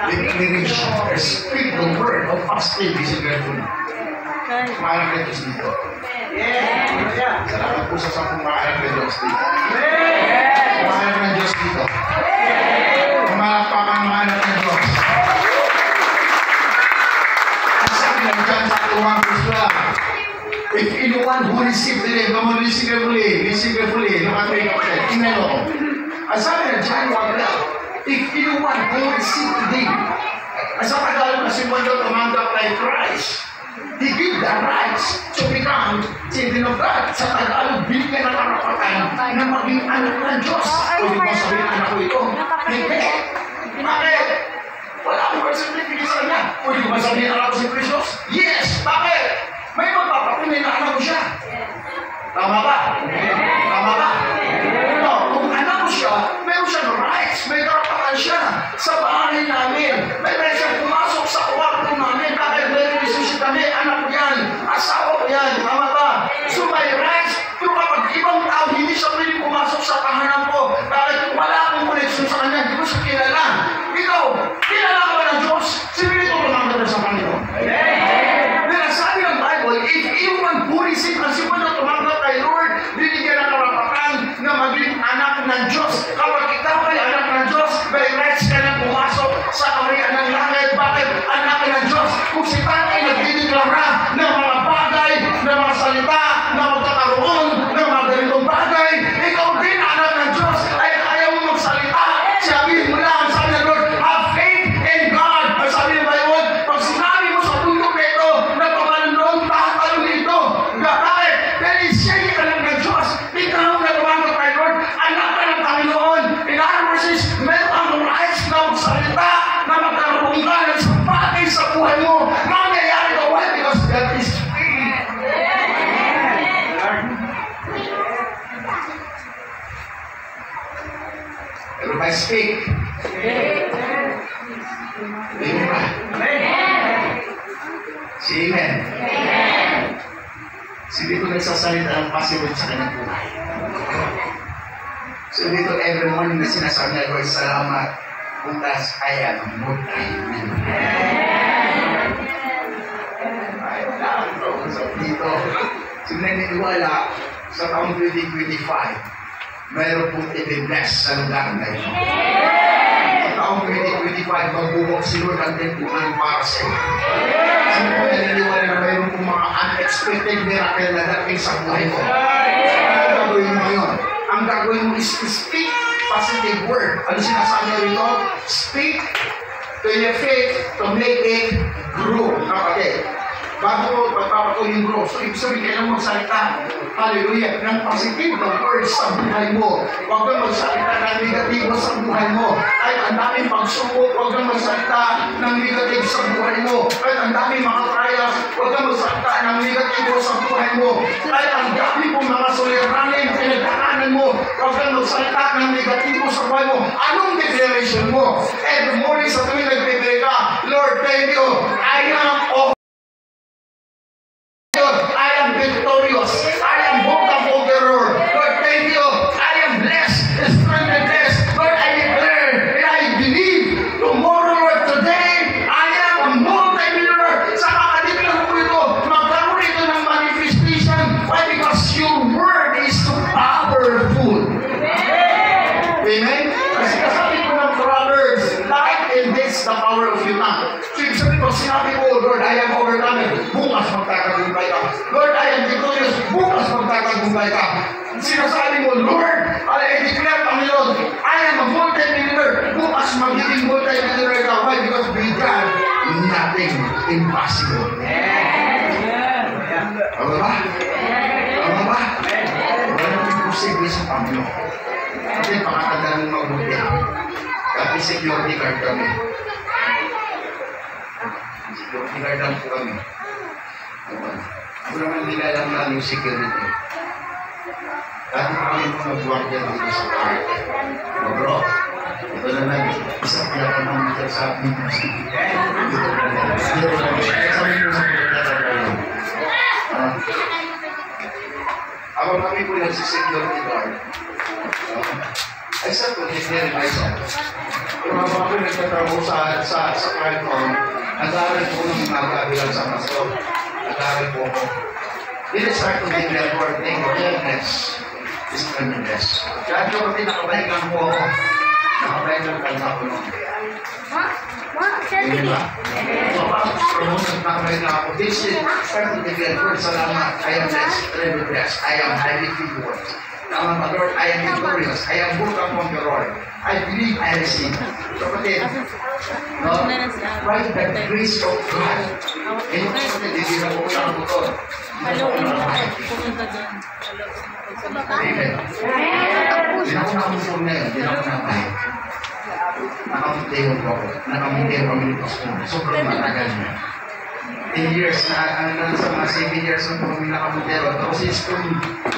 A: Declaration. Speak the word of positive disagreement. Kumaharap ka Diyos dito. Salamat po sa sampung kumaharap ka Diyos dito. Kumaharap ka Diyos dito. Kumaharap pa kang kumaharap ka Diyos. Ang sabi ng John sa 1:12, if anyone who receive the name, come on, receive carefully, look at me, tingnan mo. Ang sabi ng John 1:12, if anyone who receive the name, sa Tagalog na simulo tumanggap kay Christ, He give the rights to become children of God. Sa Tagalog, bigyan ng karapatan na maging anak ng Diyos. Pwede mo sabihin, anak ko ito? Hindi. Bakit? Wala akong birth certificate sa kanya. Pwede mo sabihin, anak ko si Precious? Yes. Bakit? May magpapatunay na anak ko siya. Tama ba? Tama ba? No, kung anak ko siya, meron siyang rights, may karapatan siya sa bahay namin. May rights siyang pumasok sa kwarto namin. Bakit may decision kami? Anak ko yan, asawa ko yan. Tama ba? So may rights. Pero kapag ibang tao, hindi siya pwede pumasok sa tahanan ko. Bakit? Wala akong connection sa kanya. Hindi ko siya kilala. Ikaw, kilala ka ba ng Diyos? Sibili ko naman ka sa Panginoon. Dahil sabi ng Bible, if anyone who receive ang simpan na tumanggap kay Lord, binigyan ng karapatan na maging anak ng Diyos. Kapag ikaw ay anak ng Diyos, may rights ka na pumasok sa kaharian ng langit. Bakit? Anak ng Diyos. Kung si Tatay nagdideklara ng mga bagay, ng mga salita, Everybody speak. Amen ba? Si Amen. So dito nagsasalita ng possible sa kanyang buhay. So dito every morning na sinasabi na, Lord, salamat. Bukas ay ang dito. So naniniwala sa taong 2025, mayroon pong i-bless sa lugar na ito. Sa taong 2025, magbubok si Lord ang tempuhan para sa iyo. Sino po naniniwala na mayroon pong mga unexpected miracle na dating sa buhay mo? Ano gagawin mo yun? Ang gagawin mo is to speak positive word. Ano sinasabi rito? Speak to your faith to make it grow. Kapatid, bago pagpapatuloy yung grow. So, ibig sabihin, kailangan magsalita. Hallelujah. Ng positive na words sa buhay mo. Huwag kang magsalita ng negatibo sa buhay mo. Kahit ang daming pagsubok, huwag kang magsalita ng negative sa buhay mo. Kahit ang daming mga trials, huwag kang magsalita ng negatibo sa buhay mo. Kahit ang daming pong mga suliranin, pinagdaanan mo, huwag kang magsalita ng negatibo sa buhay mo. Anong declaration mo? Every morning sa tuwing nagpipili ka, Lord, thank you. I am all. I am victorious. I am bold of overall. Lord, thank you. I am blessed, strengthened, blessed. Lord, I declare and I believe tomorrow, Lord, today, I am a multi-millionaire. Sa makadiklar ko ito, magkaroon ito ng manifestation. Why? Because your word is so powerful. Amen? Kasi kasabi ko ng Proverbs, life and death the power of your tongue. So, ibig sabihin ko, sinabi ko, Lord, I am overcoming. Bukas magkakagumpay ka. Lord, I am victorious. Bukas magkakagumpay ka. Sinasabi mo, Lord, I declare, Panginoon, I am a multi-millionaire. Bukas magiging multi-millionaire ka. Why? Because with God, nothing impossible. Tama ba? Tama ba? Walang imposible sa Panginoon. Kasi pakatandaan mo mabuti. Kasi security guard kami. Security guard lang po kami. Ako naman nilalang lang yung security. Dati pa kami po nag-guardia dito sa car. Bro, ito naman, isang pinaka-manager sa amin. Dito naman. Sabi ko sa pinaka-manager. Ako kami po nagsisecurity guard. Ay sa po, hindi myself. Pero habang ako nagtatrabaho sa platform, nag-aaral po ng mga bilang sa pastor. Nag-aaral po ako. Dili-start to declare for thankfulness is cleanliness. Kaya ko pati nakabayag lang po ako. Nakabayag lang kalma ko nung. Hindi ba? So, promotion nakabayag lang ako. This is start to declare for salamat. I am blessed, very blessed. I am highly favored. Now, my Lord, I am victorious. I am good upon the Lord. I believe I receive. So, kapatid, no? Right, the grace of God. And yung kapatid, hindi na po lang ito. Hindi na po lang Amen. Hindi na po nakamupong na yun. Hindi na po nakamupong. Nakamuntiho po ako. Nakamuntiho kami nito. Sobrang matagal niya. 10 years na, sa mga 7 years na po kami nakamuntiho. Tapos is kung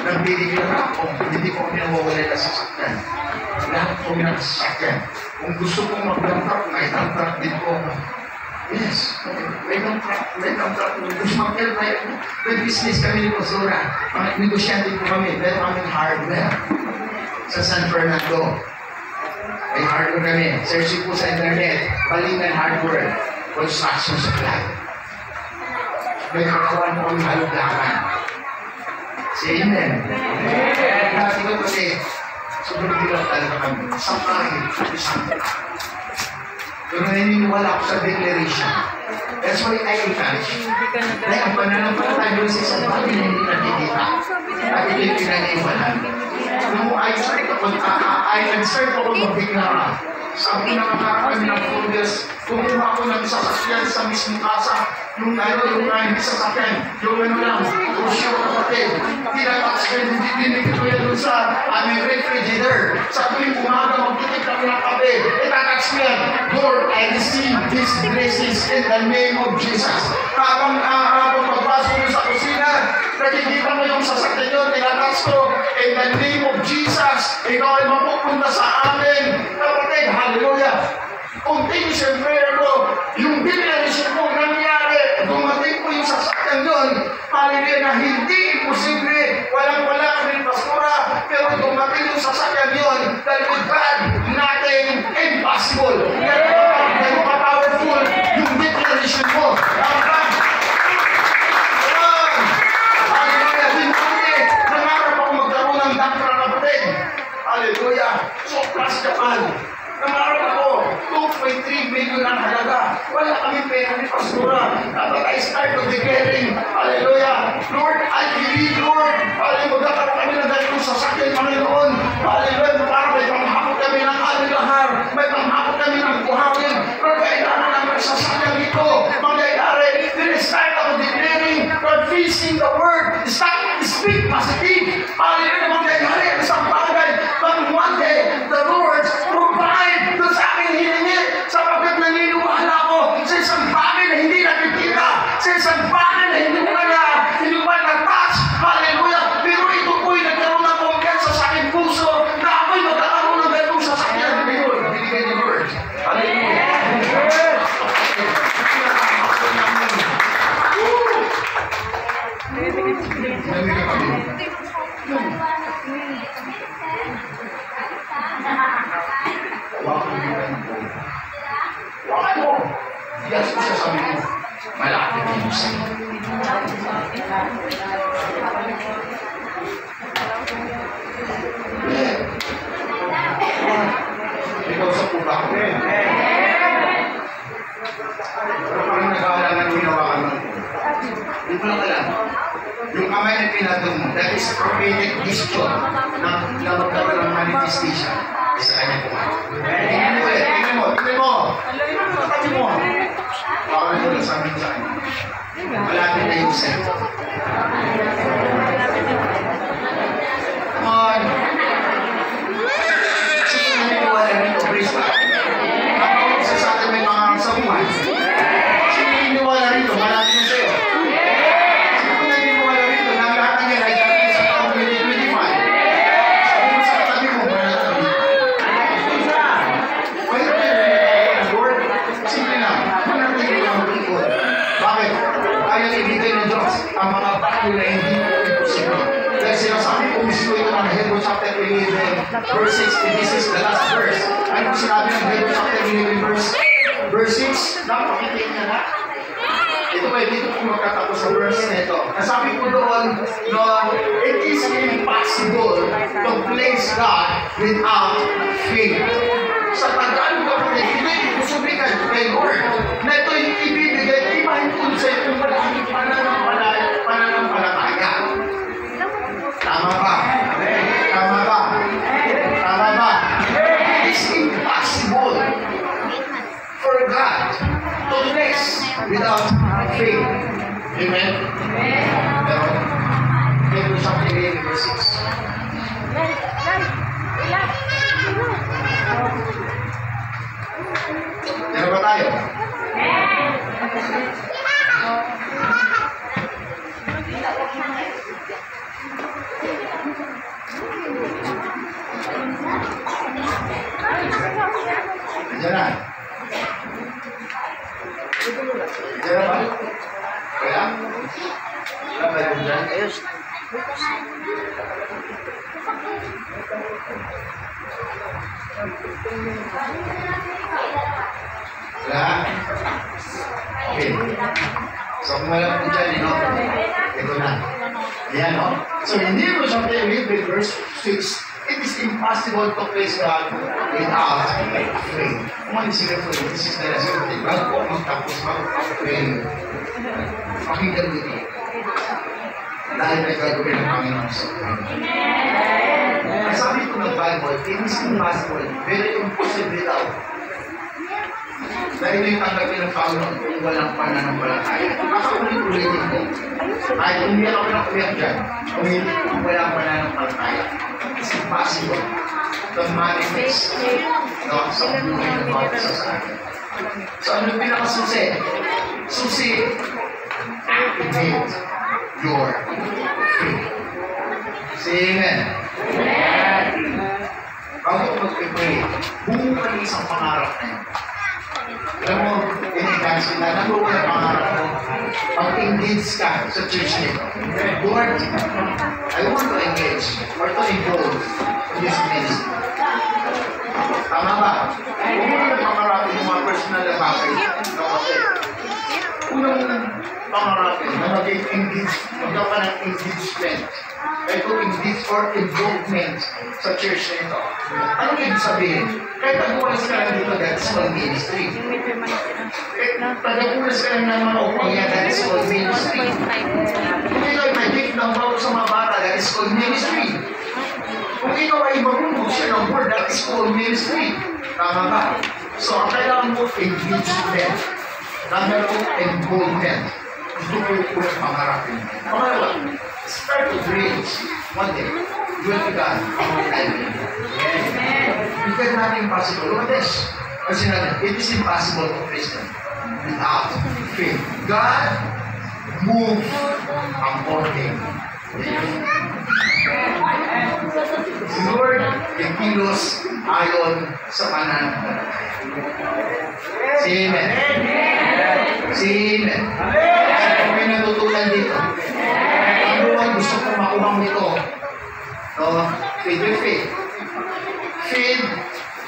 A: nagbibigyan na ako, hindi ko kami nawawala na sasakyan. Lahat po kami nakasasakyan. Kung gusto kong mag-dump-truck, may dump-truck din po ako. Yes, may dump-truck. Kung gusto mag-help tayo, may business kami ni Pastora. Mga negosyante po kami. Meron kaming hardware sa San Fernando. May hardware kami. Search po sa internet. Balingan hardware. Construction supply. May kakawan po kami haluglakan. Say amen. Dati ko kasi, sobrang dilaw talaga kami. Sampahin at isang pero naniniwala ako sa declaration. That's why I encourage. Dahil ang pananampalataya doon sa isang bagay na hindi nakikita. At ito'y pinaniwalaan. Nung I nag-start ako mag-declara. Sabi na kami ng 4 years, kumuha ako ng sasakyan sa mismong kasa. Yung hindi sasakyan, yung lang, Rusyo kapatid. Tinatakas ko yung dinig ko yan doon sa aming refrigerator. Sa tuwing umaga, magtitig kami ng kape. Itatakas ko yan, Lord, I receive these blessings in the name of Jesus. Habang pagpasok ko sa kusina, nakikita mo yung sasakyan yun, tinataas ko, in the name of Jesus, ikaw ay mapupunta sa amin. Kapatid, hallelujah. Continuous yung prayer ko, yung declaration mo nangyari, dumating po yung sasakyan yun, hallelujah, na hindi imposible, walang-wala kami pastora, pero dumating yung sasakyan yun, dahil with God, nothing impossible. Ganun ka-powerful yung declaration mo. Hallelujah, hindi, nangarap ako magkaroon ng doctor, kapatid. Hallelujah, so plus Japan. Nangarap ako, 2.3 million ang halaga. Wala kami pera ni Pastora. Dapat I start to declaring, hallelujah, Lord, I believe, Lord, hallelujah, magkakaroon kami ng ganitong sasakyan, Panginoon. Hallelujah, para may panghakot kami ng alilahar, may panghakot kami ng buhangin, pero kailangan namin sasakyan dito. Mangyayari, then start ako declaring, Lord, facing the word, start, speak positive. Hallelujah, mangyayari, isang bagay, but one day, the Lord provide doon sa aking hiningi sapagkat naniniwala ko sa isang bagay na hindi nakikita, sa isang bagay na hindi mo na-touch. Hallelujah! Pero ito po'y nagkaroon ng kumpiyansa sa aking puso na ako'y magkakaroon ng ganong sasakyan. Ngayon, binigay ni Lord. Hallelujah! Wakan mo. Yes, isa sabi mo. Malapit na yung sa'yo. Ikaw sa pupa ko. Pero parang nag-aalala ng ginawakan mo. Hindi mo lang alam. Yung kamay na pinatong mo, that is prophetic gesture na magkaroon ng manifestation sa kanya kumain. Tingnan mo ulit, tingnan mo, tingnan mo. Tingnan mo. Baka na doon sa amin sa kanya. Malapit na yung sa'yo. Come on. Sino naniniwala nito? Praise God. Ako sa atin may mga sabuhan. Sino naniniwala nito? Malapit na sa'yo. Sino naniniwala nito? Na lahat ng yan ay dapat sa taong 2025. Sabi mo sa katabi mo, malapit na dito. Pwede na yung Lord. Simple lang. Manatili lang ang likod. Bakit? Kaya ibigay ng Diyos ang mga bagay na hindi po imposible. Dahil sinasabi ko mismo ito ng Hebrews chapter 11, verse 6. This is the last verse. Ano sinabi ng Hebrews chapter 11, verse 6? Napakitin niya na. Ito ba, dito po magkatapos sa verse na ito. Nasabi ko doon, no, it is impossible to please God without faith. Sa tagaan ko, hindi isubigan kay Lord na ito yung ibibigay, ibahin ko sa itong malaking pananampalataya. Tama ba? Tama ba? Tama ba? It is impossible for God to bless without faith. Amen? Pero, ito sa pinili verse 6. Meron ba tayo? Diyan na. Diyan na ba? Kaya? Wala ba yung dyan? Ayos. Wala? Okay. So kung wala po dyan, ito na. Ayan, no? So hindi mo siya with verse 6. It is impossible to please God without faith. Kung ano sila po, this is the result. Bago po magtapos mag-pray. Pakinggan dito. Dahil may gagawin ng Panginoon sa Amen. Sabi ko ng Bible, it is impossible. Very impossible daw. Dahil ito yung tanggapin ng Panginoon kung walang pananampalataya. Nakaulit-ulitin ko. Kahit umiyak ako ng umiyak dyan, kung walang pananampalataya. It's impossible to manifest sa buhay ng bawat isa sa akin. So ano yung pinakasusi? Susi, activate. your faith. Say amen. Bago ko mag-pray, buo ka ng isang pangarap na yun. Alam mo, in-advance na, number one na pangarap mo, mag-engage ka sa church nito. Lord, I want to engage or to involve in this ministry. Tama ba? Huwag mo na pangarapin yung mga personal na bagay. Unang pangarapin na mag-engage, magkawa ng engagement. Kahit kung engage or involvement sa church na ito. Ano ibig sabihin? Kahit pag-uwalas ka lang dito, that's called ministry. Pag-uwalas ka lang ng mga upang yan, that is called ministry. Kung ikaw ay may gift ng bawat sa mga bata, that is called ministry. Kung ikaw ay marunong siya ng word, that is called ministry. Tama ba? So, ang kailangan mo, engagement. Number two, involvement. Gusto ko yung unang pangarapin. Pangalawa, start to dreams. One day, you will become Amen. Because nothing impossible. Look at this. Kasi natin, it is impossible to face them without faith. God move according to you. Si Lord, ikilos ayon sa pananampalataya. Say amen. Say amen. Kung may natutunan dito, number one, gusto ko makuha mo ito. No? Feed your faith. Feed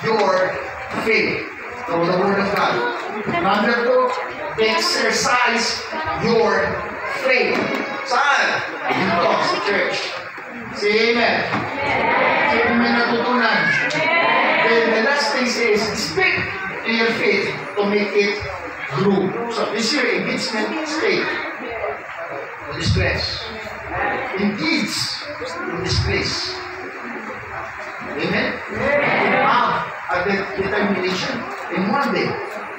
A: your faith. So, the Word of God. Number two, exercise your faith. Saan? Dito, sa church. Say amen. Say kung may natutunan. Then the last thing says, speak to your faith to make it grow. So this year, engagement state. To this place. Engage in this place. Amen? Have a determination. In one day,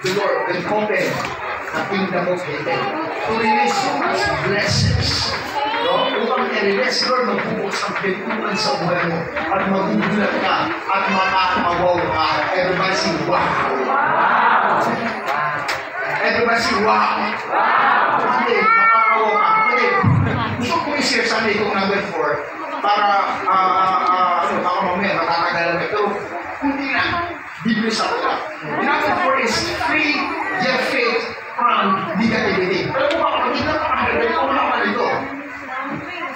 A: the Lord will open the kingdom of heaven to release so much blessings. No? Upang i-release, Lord, magbubukas ang pintuan sa buhay mo at magugulat ka at makakawaw ka. Everybody say, wow! Everybody say, wow! Hindi, makakawaw ka. Hindi, gusto ko i-share sana itong number 4 para, baka mamaya, matatagalan ka. Pero, hindi na. Biblis ako lang. Number 4 is free your faith from negativity. Alam mo ba, kapag napakahalaga ito, naman ito.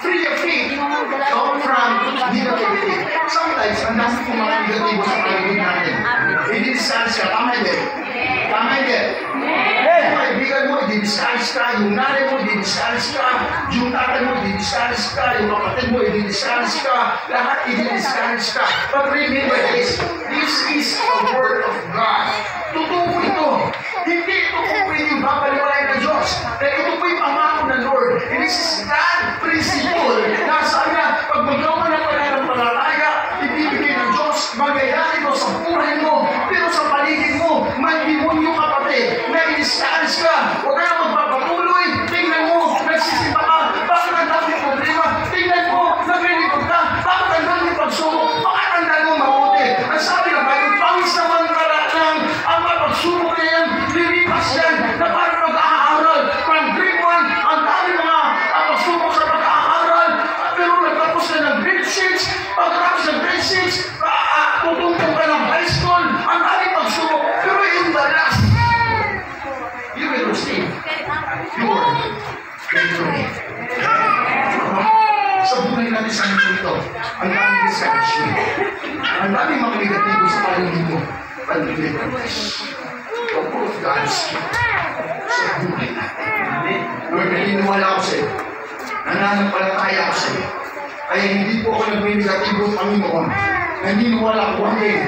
A: Free your faith from negativity. Sometimes, ang dami kong mga negatibo sa paligid natin. I-discuss ka, tama din. Tama din. Yung kaibigan mo, i-discuss ka. Yung nanay mo, i-discuss ka. Yung tatay mo, i-discuss ka. Yung kapatid mo, i-discuss ka. Lahat i-discuss ka. But remember this. This is the word of God. Totoo ito. Hindi ito po yung babaliwalay ng Diyos. Dahil ito po yung pangako ng Lord. And this is God principle. Nasa niya, pag magawa ng pananampalataya, ibibigay ng Diyos, magayari mo sa buhay mo. Pero sa paligid mo, may demonyo kapatid. Na i-discourage ka. Huwag ka na magpapatuloy. Tingnan mo, nagsisimba ka. Bakit ang dami problema? Tingnan mo, nagrilikod ka. Bakit ang dami pagsubok? Bakit ang dami mabuti? Ang sabi ng Bible, pangis naman kalatang ang mga pagsubok na yan, lilipas yan, na parang mag-aaral. From grade 1, ang dami mga pagsubok sa pag-aaral. Pero nagtapos na ng grade 6, pagkatapos ng grade 6, tutungtong ka ng high school, ang dami pagsubok. Pero in the last, you will receive your victory. Sa buhay natin sa mundo ito, ang daming discouragement. Ang daming mga negatibo sa paligid mo. But deliverance. The word of God is true. Sa buhay natin. Lord, naniniwala ako sa iyo. Nananampalataya ako sa iyo. Kaya hindi po ako nagme-negatibo sa Panginoon. Naniniwala ako one day.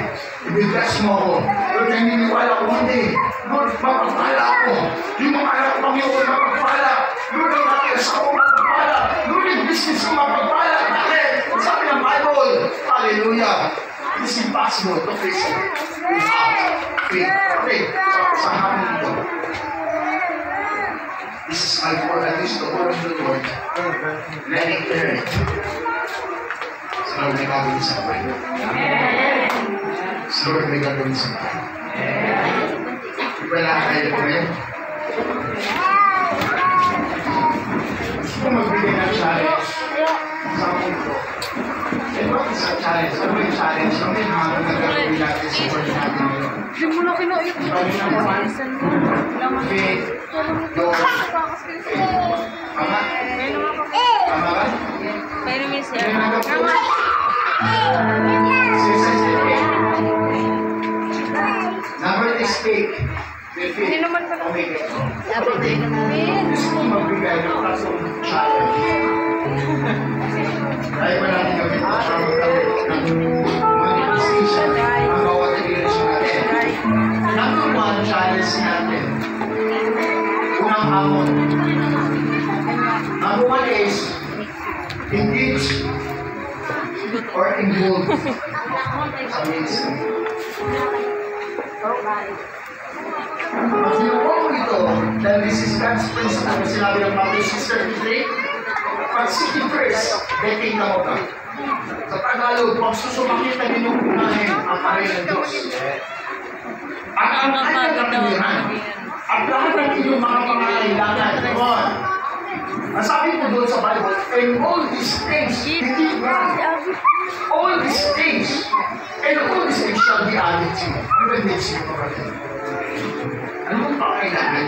A: I-bless mo ako. Lord, naniniwala ako one day. Lord, mapagpala ako. Yung mga anak ko, Panginoon, mapagpala. Lord, ang mga asawa ko, mapagpala. Lord, yung business ko, mapagpala. Bakit? Sabi ng Bible. Hallelujah. It is impossible to face it without faith. Okay, sa hapon ito. This is my word, at least the word of the Lord. Let it learn. Sa Lord, may gagawin sa buhay. Sa Lord, may gagawin sa buhay. Wala kayo po rin. Gusto ko magbigay ng sa mundo. And what is a challenge? Ano yung challenge? Ano yung hamon na gagawin natin sa world natin ngayon?
B: Hindi mo na kinuit.
A: Faith, Lord, Tama? Tama ba?
B: Pero miss
A: Yan
B: yan.
A: ang approach. Number is faith. With faith.
B: Hindi naman pala.
A: Okay.
B: Dapat din naman.
A: Gusto kong magbigay ng klasong challenge. Kaya pa natin gawin ito para magkaroon ng manifestation ang bawat relasyon natin. Number one challenge natin. Unang hamon. Number one is engage or involve sa ministry. Pag ginawa mo ito, dahil this is God's principle, sinabi ng Matthew 6:33, pag seeking first, may kingdom of God. Sa Tagalog, pag susumakit na ninyong unahin ang karir ng Diyos. At ang kanyang kapilihan, at lahat ng inyong mga pangangailangan. Come on. Ang sabi ko doon sa Bible, and all these things, hindi ba? All these things, and all these things shall be added to you. Even this you already. Ano mo pa kailangan?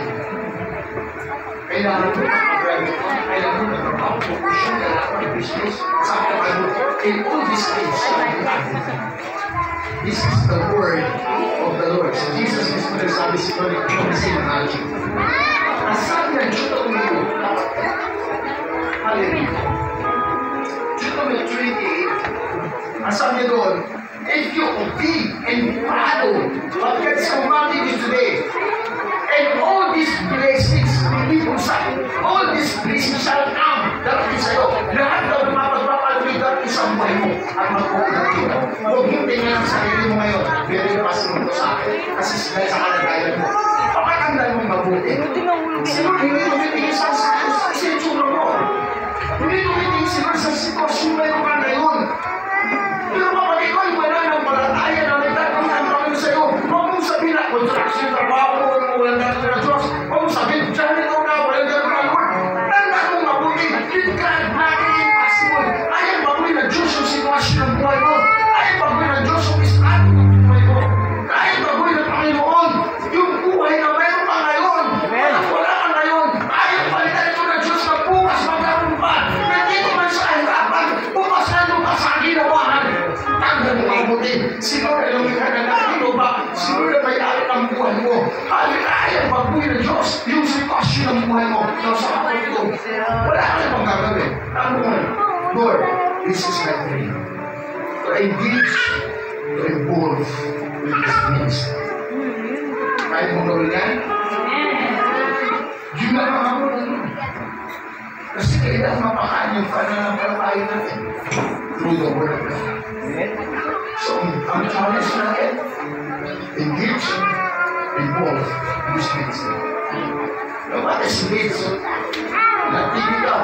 A: Kailangan mo mag-graduate ko, kailangan mo mag-trabaho, profession, kailangan mo business, sabi ng Bible, and all these things shall be added to you. This is the word of the Lord. So Jesus is going to sabi si Lord, ito na sinanagi. Ang sabi ng Deuteronomy, hallelujah. Deuteronomy 28, ang sabi doon, if you obey and follow what God's commanded you today, and all these blessings, all these blessings shall come darating sa'yo. Lahat daw ng mapagpapalulit darating sa buhay mo at magpupunang kita. Huwag yung tingnan ang sarili mo ngayon, pero yung pasunod ko sa akin, kasi dahil sa kalagayan mo. Pakatandaan mong mabuti. Sino hindi tumitingin sa itsura mo? Hindi tumitingin sila sa sitwasyon na yung ngayon. Pero kapag ikaw ay wala ng palataya na nagtatanong ang Panginoon sa'yo, huwag mong sabihin na kontraksyon na trabaho mo, walang gano'n na Diyos. Huwag mong sabihin, dyan ikaw na, walang gano'n na Lord. Tandaan mong mabuti, with God, nothing impossible. Ayaw baguhin na Diyos yung sitwasyon ng buhay mo. Ayaw baguhin na Diyos yung estado ng buhay mo. Ayaw baguhin ng Panginoon yung buhay na mayroon ka ngayon. Walang wala ka ngayon. Ayaw palitan ito na Diyos na bukas magkaroon pa. Nandito man sa hirapan, bukas na yung kasaginawahan. Tanda mo mabuti. Sino na yung ikanagagino ba? Sino na may-ari ng buhay mo? Ayaw baguhin ng Diyos yung sitwasyon ng buhay mo. Nasa kapag ito. Wala ka na pang gagawin. Ano mo? Lord, this is my dream. To engage, to involve with this ministry. Kahit mo gawin yan, yun na lang ako na yun. Kasi kailangan mapakaan yung pananampalataya natin through the word of God. So, ang challenge natin, engage, involve in this ministry. No matter si Bates, natigil ka,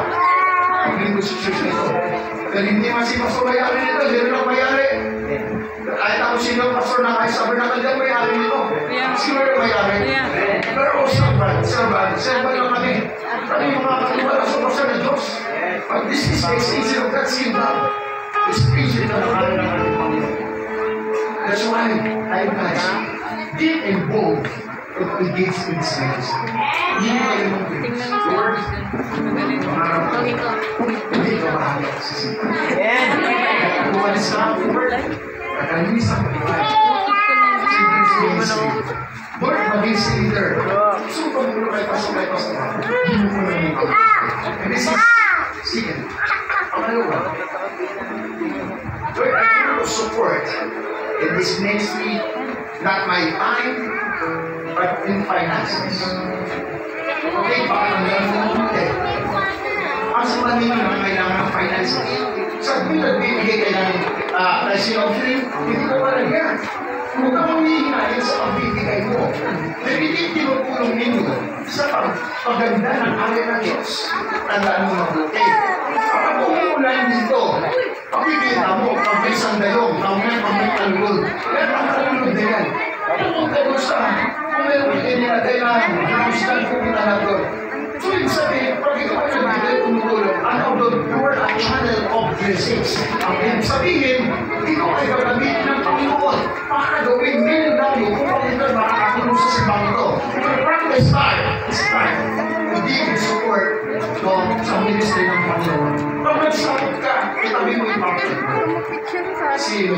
A: ang linggo situation ito. Dahil hindi man si Pastor mayari nito, hindi lang mayari. Kahit ako sino, Pastor na kahit sabi na kanya mayari nito. Sino yung mayari? Pero servant lang kami. Kami yung mga katiwala sa Pastor na Diyos. But this is the extension of God's kingdom. Extension na nakala ng ating Panginoon. That's why, tayo guys, get involved and engage in this ministry. Hindi kayo mong Lord, pangarap ko, hindi ka bahala sa sipan. Umalis ka ang Lord, nakalimis ang pagkakas. Children's ministry. Lord, maging si leader. Gusto ko muna kay Pastor. Hindi mo muna yung pagkakas. And this is, sige, pangalawa. Lord, I want to support in this ministry, not my time, but in finances. Okay, baka nangyari mo mabuti. Kasi man ninyo na kailangan ng finances. Sabi nyo, nagbibigay kayo ng pricing offering, hindi ko pa lang yan. Huwag ka mamihinayin sa pagbibigay mo. Dahil hindi tinutulong ninyo sa pagganda ng alay ng Diyos. Tandaan mo mabuti. Kapag umuulan dito, pagbibigay mo, pag may sandalong, mamaya pag may talulod. Yan ang talulod na yan. Pupunta doon sa, kung meron kayo nilagay na, nakustan pupunta na doon. So, ibig sabihin, pag ikaw ay nagbigay tumutulong, ano doon, you were at 6. Ang ibig sabihin, ikaw ay gagamitin ng Panginoon para gawin milagro upang ito makakatulong sa simbang ito. Practice time. It's time. Hindi support sa ministry ng Panginoon. Pag nagsakot ka, itabi mo yung Panginoon. Sino?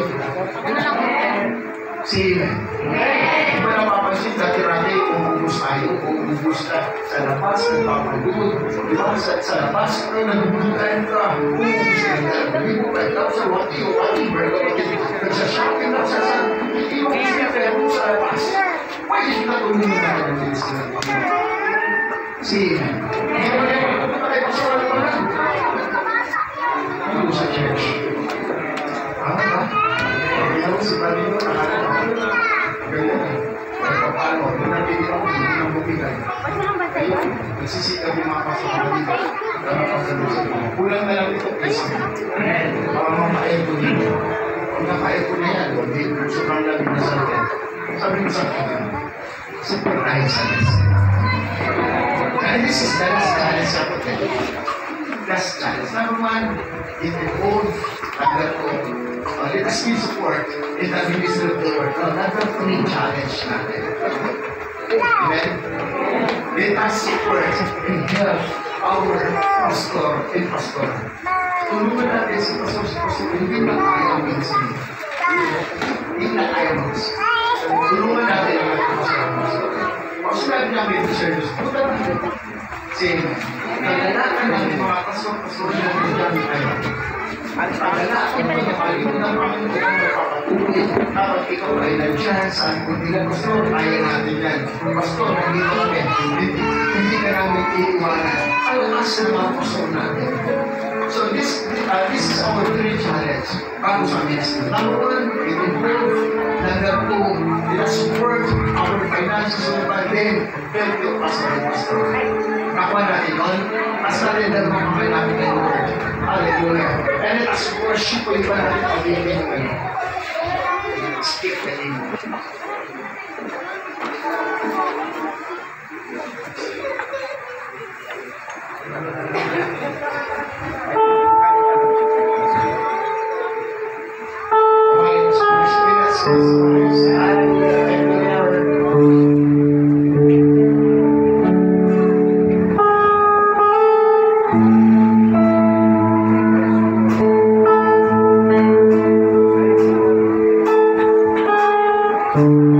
A: Sino? Di ba napapansin dati-rati umubos tayo, umubos ka sa labas, nagpapagod. Di ba sa labas, nagubutan ka, umubos ka na. Nagubutan ka sa wati-wati, nagsashopping ka sa iwas ka kaya mo sa labas. Pwede na tulungan natin ang ministry ng Panginoon. Sino? Hindi mo na yung pupunta kayo sa wala pa lang. Ano sa church? Kaya si Panginoon, nakakita ko. Ganyan. Paano? Nung nabigyan ako ng bukigan. Ayun, nagsisikap yung mga kasama dito. Kulang na lang ito, please. Baka mamain ko dito. Kung nakain ko na yan, hindi sobrang lamig na sa akin. Sabi ko sa akin, super nice sa this. And this is the last challenge sa akin. Last challenge. Number one, in the old, let us give support in the ministry of the Lord. Number 3 challenge natin. Amen? Let us support and help our pastor and pastor. Tulungan natin si pastor, hindi na ayaw ministry. Hindi na ayaw ministry. Tulungan natin ang mga pastor. Pag sinabi namin ito service, punta natin. Sige, naglalatan namin mga pastor na nagdami tayo. At paglalakad mo yung palimutan ng Panginoon ang magpapatuloy. Kapag ikaw ay nandyan, saan kung hindi pastor, kaya natin yan. Pastor, nandito kami. Hindi ka namin iiwanan. Alakas na mga pastor natin. So this is our 3 challenge bago sa ministry. Number 1, it improve. Number 2, it support our finances and then help you pastor and pastor. Nakuha natin nun. As natin na mga namin kay Lord. Hallelujah. And let us worship ko iba natin pag-ibig ngayon. Speak the name of God.
D: Thank you.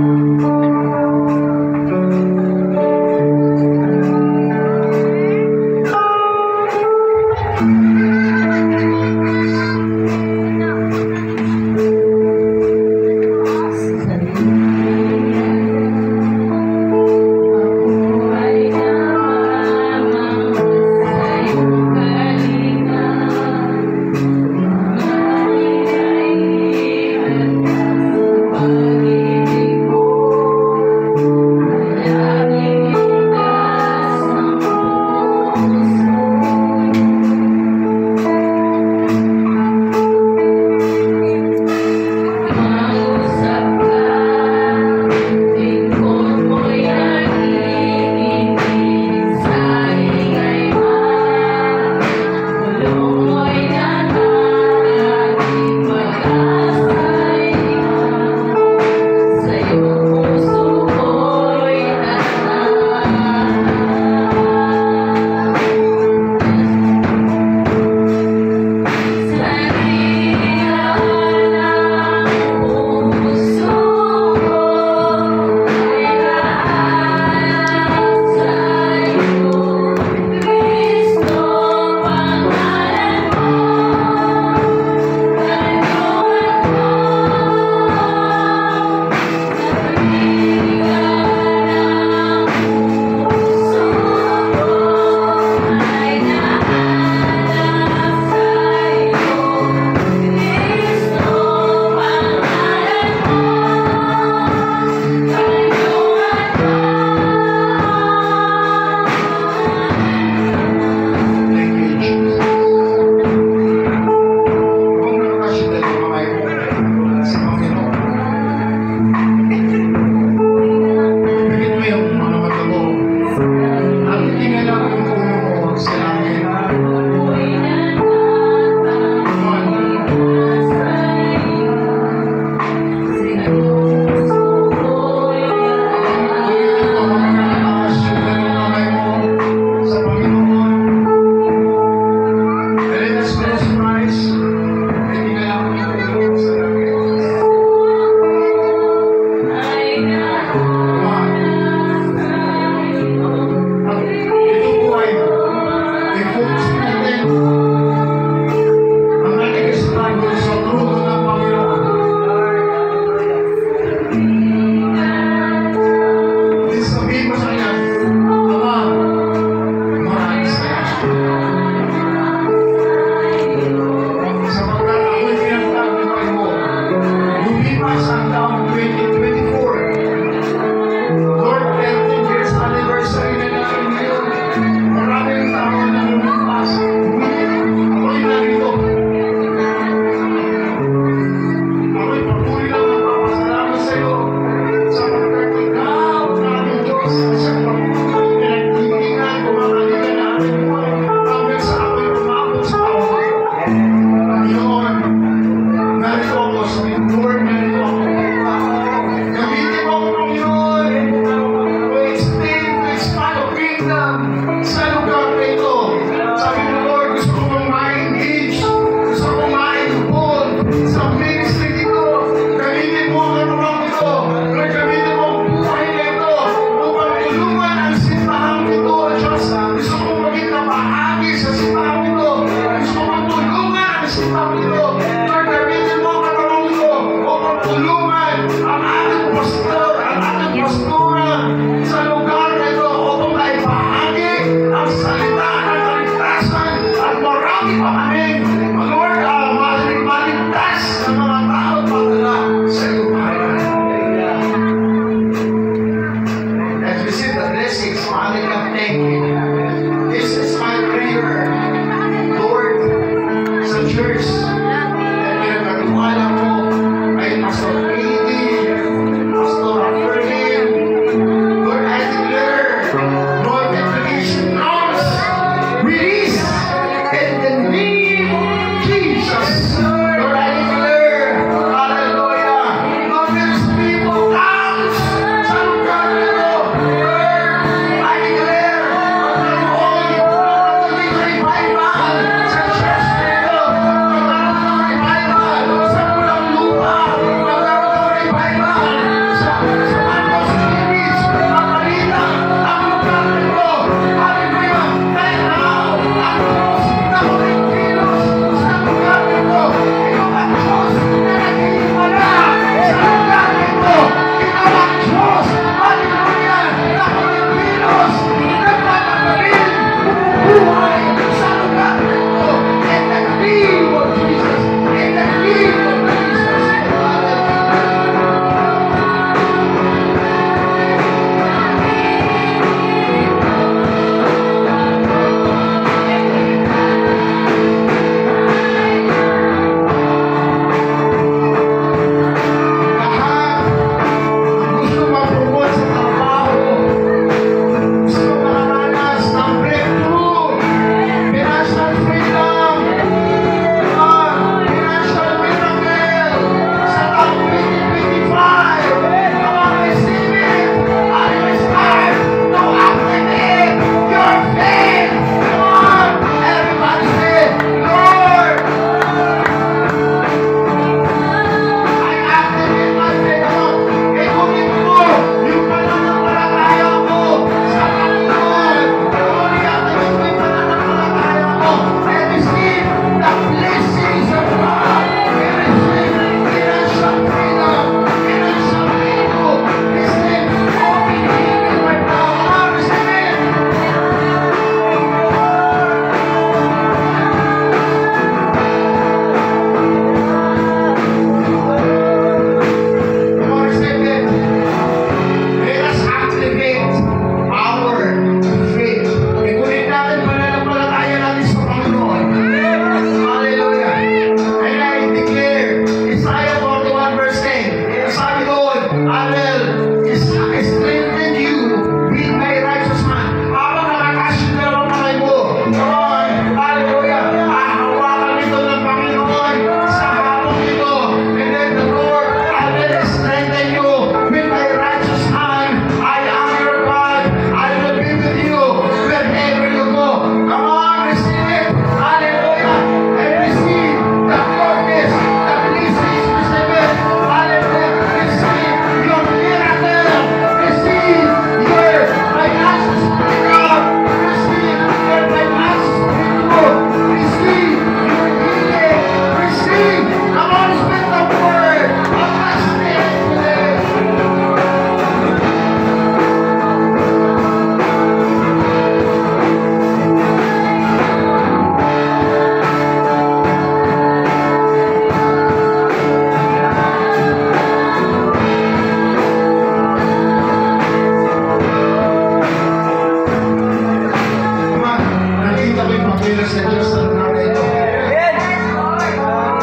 A: sa Diyos sa lugar na ito.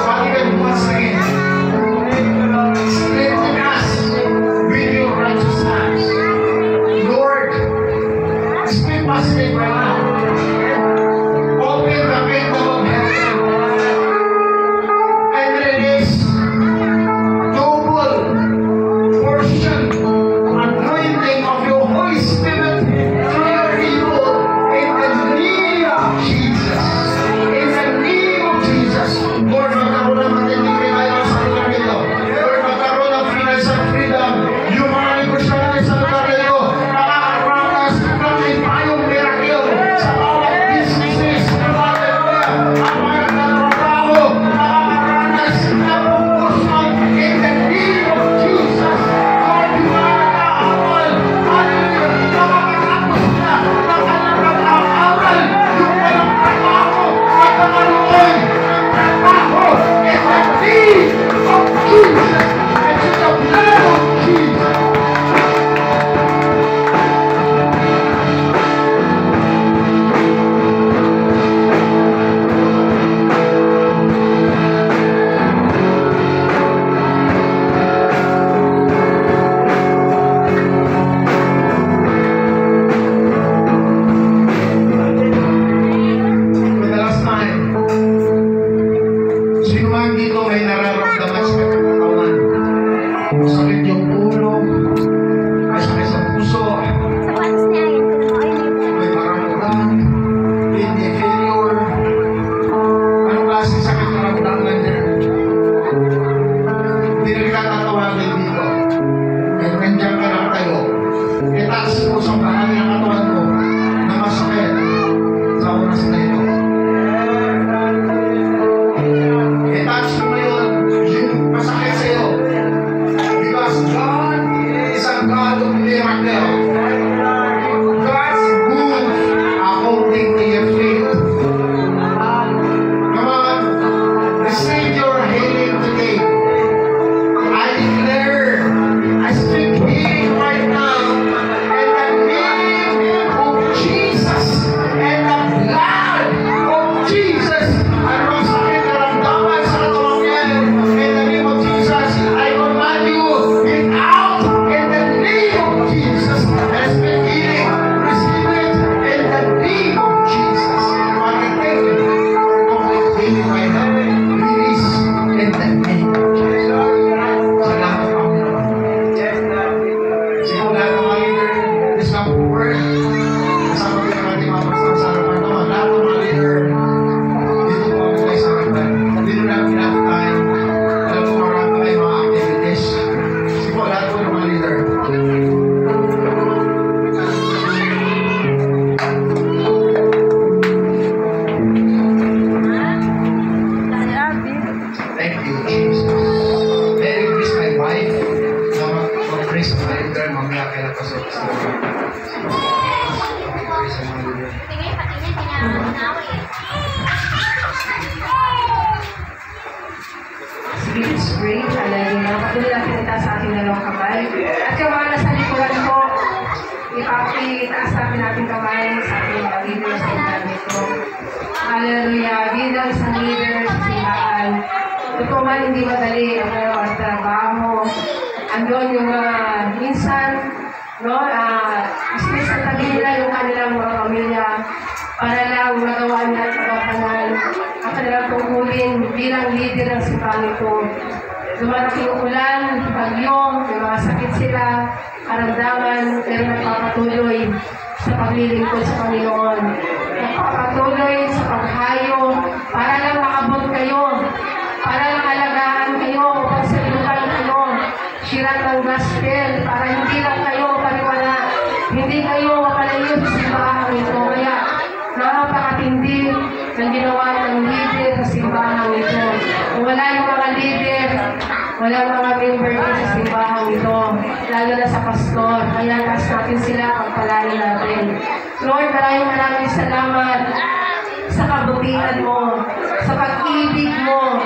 A: Pakinggan mo once again. Strengthen us with your righteous hands. Lord, speak my spirit right now. Open the kingdom of heaven and release double portion anointing of your Holy Spirit through your people in the name of Jesus. In the name of Jesus. Lord, magkaroon ng matinding revival sa lugar nito. Lord, magkaroon ng financial freedom. Yung mga negosyante sa lugar nito, nakakaranas ng may payong miracle sa bawat businesses. Hallelujah. Ang mga nagtatrabaho, nakakaranas ng promotion in the name of Jesus. Lord, yung mga nag-aaral, hallelujah, nakakatapos na ng kanilang pag-aaral. Yung walang trabaho, magkakaroon ng trabaho in the name of Jesus. And in the blood of Jesus. For the last time, sino man dito may nararamdaman sa kanyang katawan? Sakit yung ulo, may sakit sa puso, may maramdaman, kidney failure, anong klaseng sakit na ramdaman niya? Hindi na kita tatawagin dito. Kaya nandiyan ka na tayo. Itaas mo sa bahagi ng katawan mo na masakit sa oras na ito. I-touch mo ngayon yung masakit sa'yo. Because God is a God of miracle. God's good according to your faith. Come on, receive your healing today. I declare, I speak healing right now in the name of Jesus and the blood of Jesus. Ano ang sakit na ramdaman sa katawan niya? In the name of Jesus, I command you, get out in the name of Jesus. I speak healing. Receive it in the name of Jesus. Father, thank you for complete healing right now. Release in the name of Jesus. Salamat, Panginoon. Sino lahat ng mga leader, this come forward. Kasama ko yung ating mga pagsasalaman naman. Lahat ng mga leader, dito po ako kayo sa harapan. Dito lang enough time. Alam ko marami kayo mga activities. Sige po, lahat po ng mga leader. Thank you, Jesus. Very please my wife. Mag-praise sa mga leader. Mamaya kailan pa sa gusto. Mag-praise sa mga leader.
B: Let's pray. Hallelujah. Patuloy natin itaas sa ating dalawang kamay. At yung mga nasa likuran po, itaas natin ating kamay sa ating mga leaders sa lugar nito. Hallelujah. Bilang isang leader sa simbahan, ito man hindi madali ang mga trabaho. Andun yung mga minsan, no, isip sa tabi nila yung kanilang mga pamilya para lang magawa nila at magapangal ang kanilang tungkulin bilang leader ng simbahan ito. Dumarating yung ulan, bagyo, may mga sakit sila, karamdaman, pero nagpapatuloy sa paglilingkod sa Panginoon. Nagpapatuloy sa paghayo para lang makabot kayo, para lang alagaan kayo, upang sa lugar kayo, sirat ng gospel, para hindi lang kayo pariwala, hindi kayo mapalayo sa simbahan ito. Kaya napakatindi ng ginawa ng leader sa simbahan ito. Kung wala yung mga leader, walang mga member din sa simbahan ito, lalo na sa pastor. Kaya taas natin sila, pagpalain natin. Lord, maraming salamat sa kabutihan mo, sa pag-ibig mo,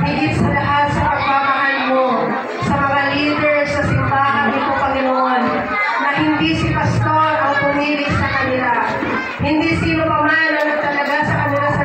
B: higit sa lahat sa pagmamahal mo, sa mga leader sa simbahan ito, Panginoon, na hindi si pastor ang pumili sa kanila, hindi sino pa man ang nagtalaga sa kanila sa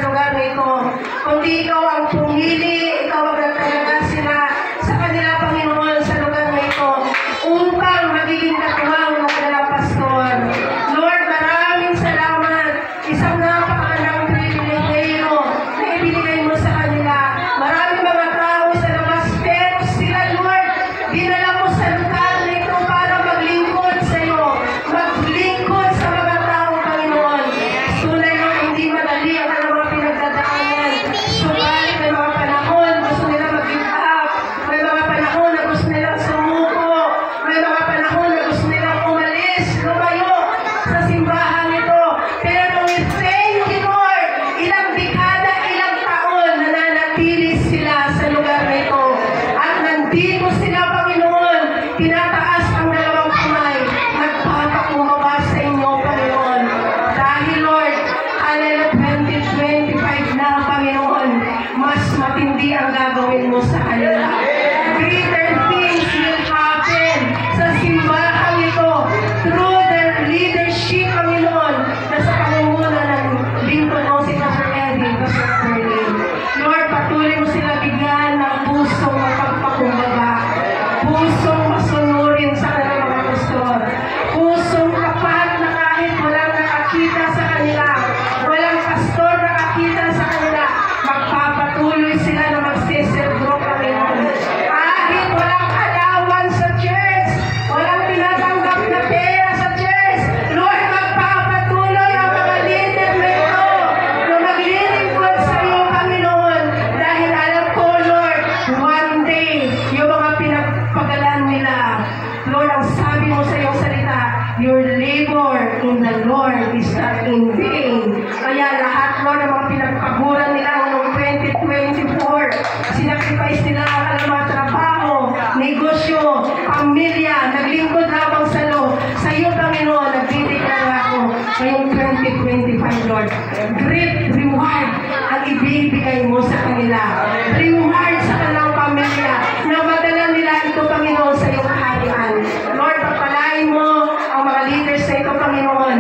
B: Lord. Great reward ang ibibigay mo sa kanila. Reward sa kanilang pamilya na madala nila ito, Panginoon, sa iyong kaharian. Lord, pagpalain mo ang mga leaders na ito, Panginoon.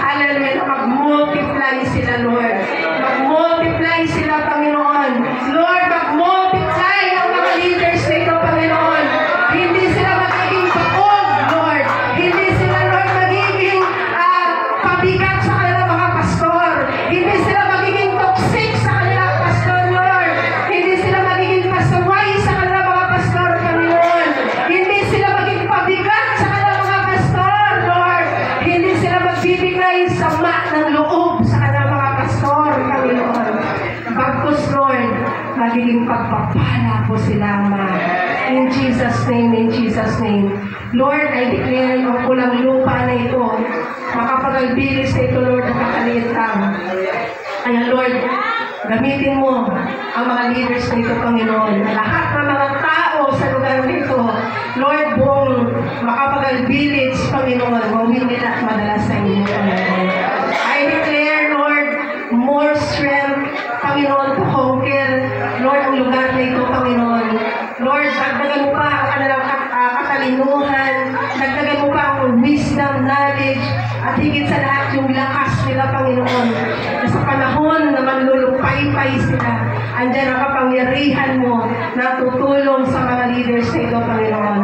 B: Hallelujah, mag-multiply sila, Lord. Mag-multiply sila, Panginoon. Lord, mag-multiply ang mga leaders na ito, Panginoon. Hindi sila magiging baog, Lord. Hindi sila, Lord, magiging pabigat sa kanilang mga pastor. Hindi sila magiging toxic sa kanilang pastor, Lord. Hindi sila magiging pasaway sa kanilang mga pastor, Panginoon. Hindi sila magiging pabigat sa kanilang mga pastor, Lord. Hindi sila magbibigay sama ng loob sa kanilang mga pastor, Panginoon. Bagkus, Lord, magiging pagpapala po sila, Ma. In Jesus' name, in Jesus' name. Lord, I declare ang kulang lupa na ito, makapag-albilis na ito, Lord, na kakaliit lang. Kaya, Lord, gamitin mo ang mga leaders na ito, Panginoon. Lahat ng mga tao sa lugar nito, Lord, buong makapag-albilis, Panginoon, gawin nila at madala sa inyo, Panginoon. I declare, Lord, more strength, Panginoon, to conquer, Lord, ang lugar na ito, Panginoon. Lord, dagdagan mo pa ang kanilang katalinuhan, dagdagan mo pa ang wisdom, knowledge, at higit sa lahat yung lakas nila, Panginoon. Na sa panahon na manlulupay-pay sila, andyan ang kapangyarihan mo na tutulong sa mga leaders na ito, Panginoon.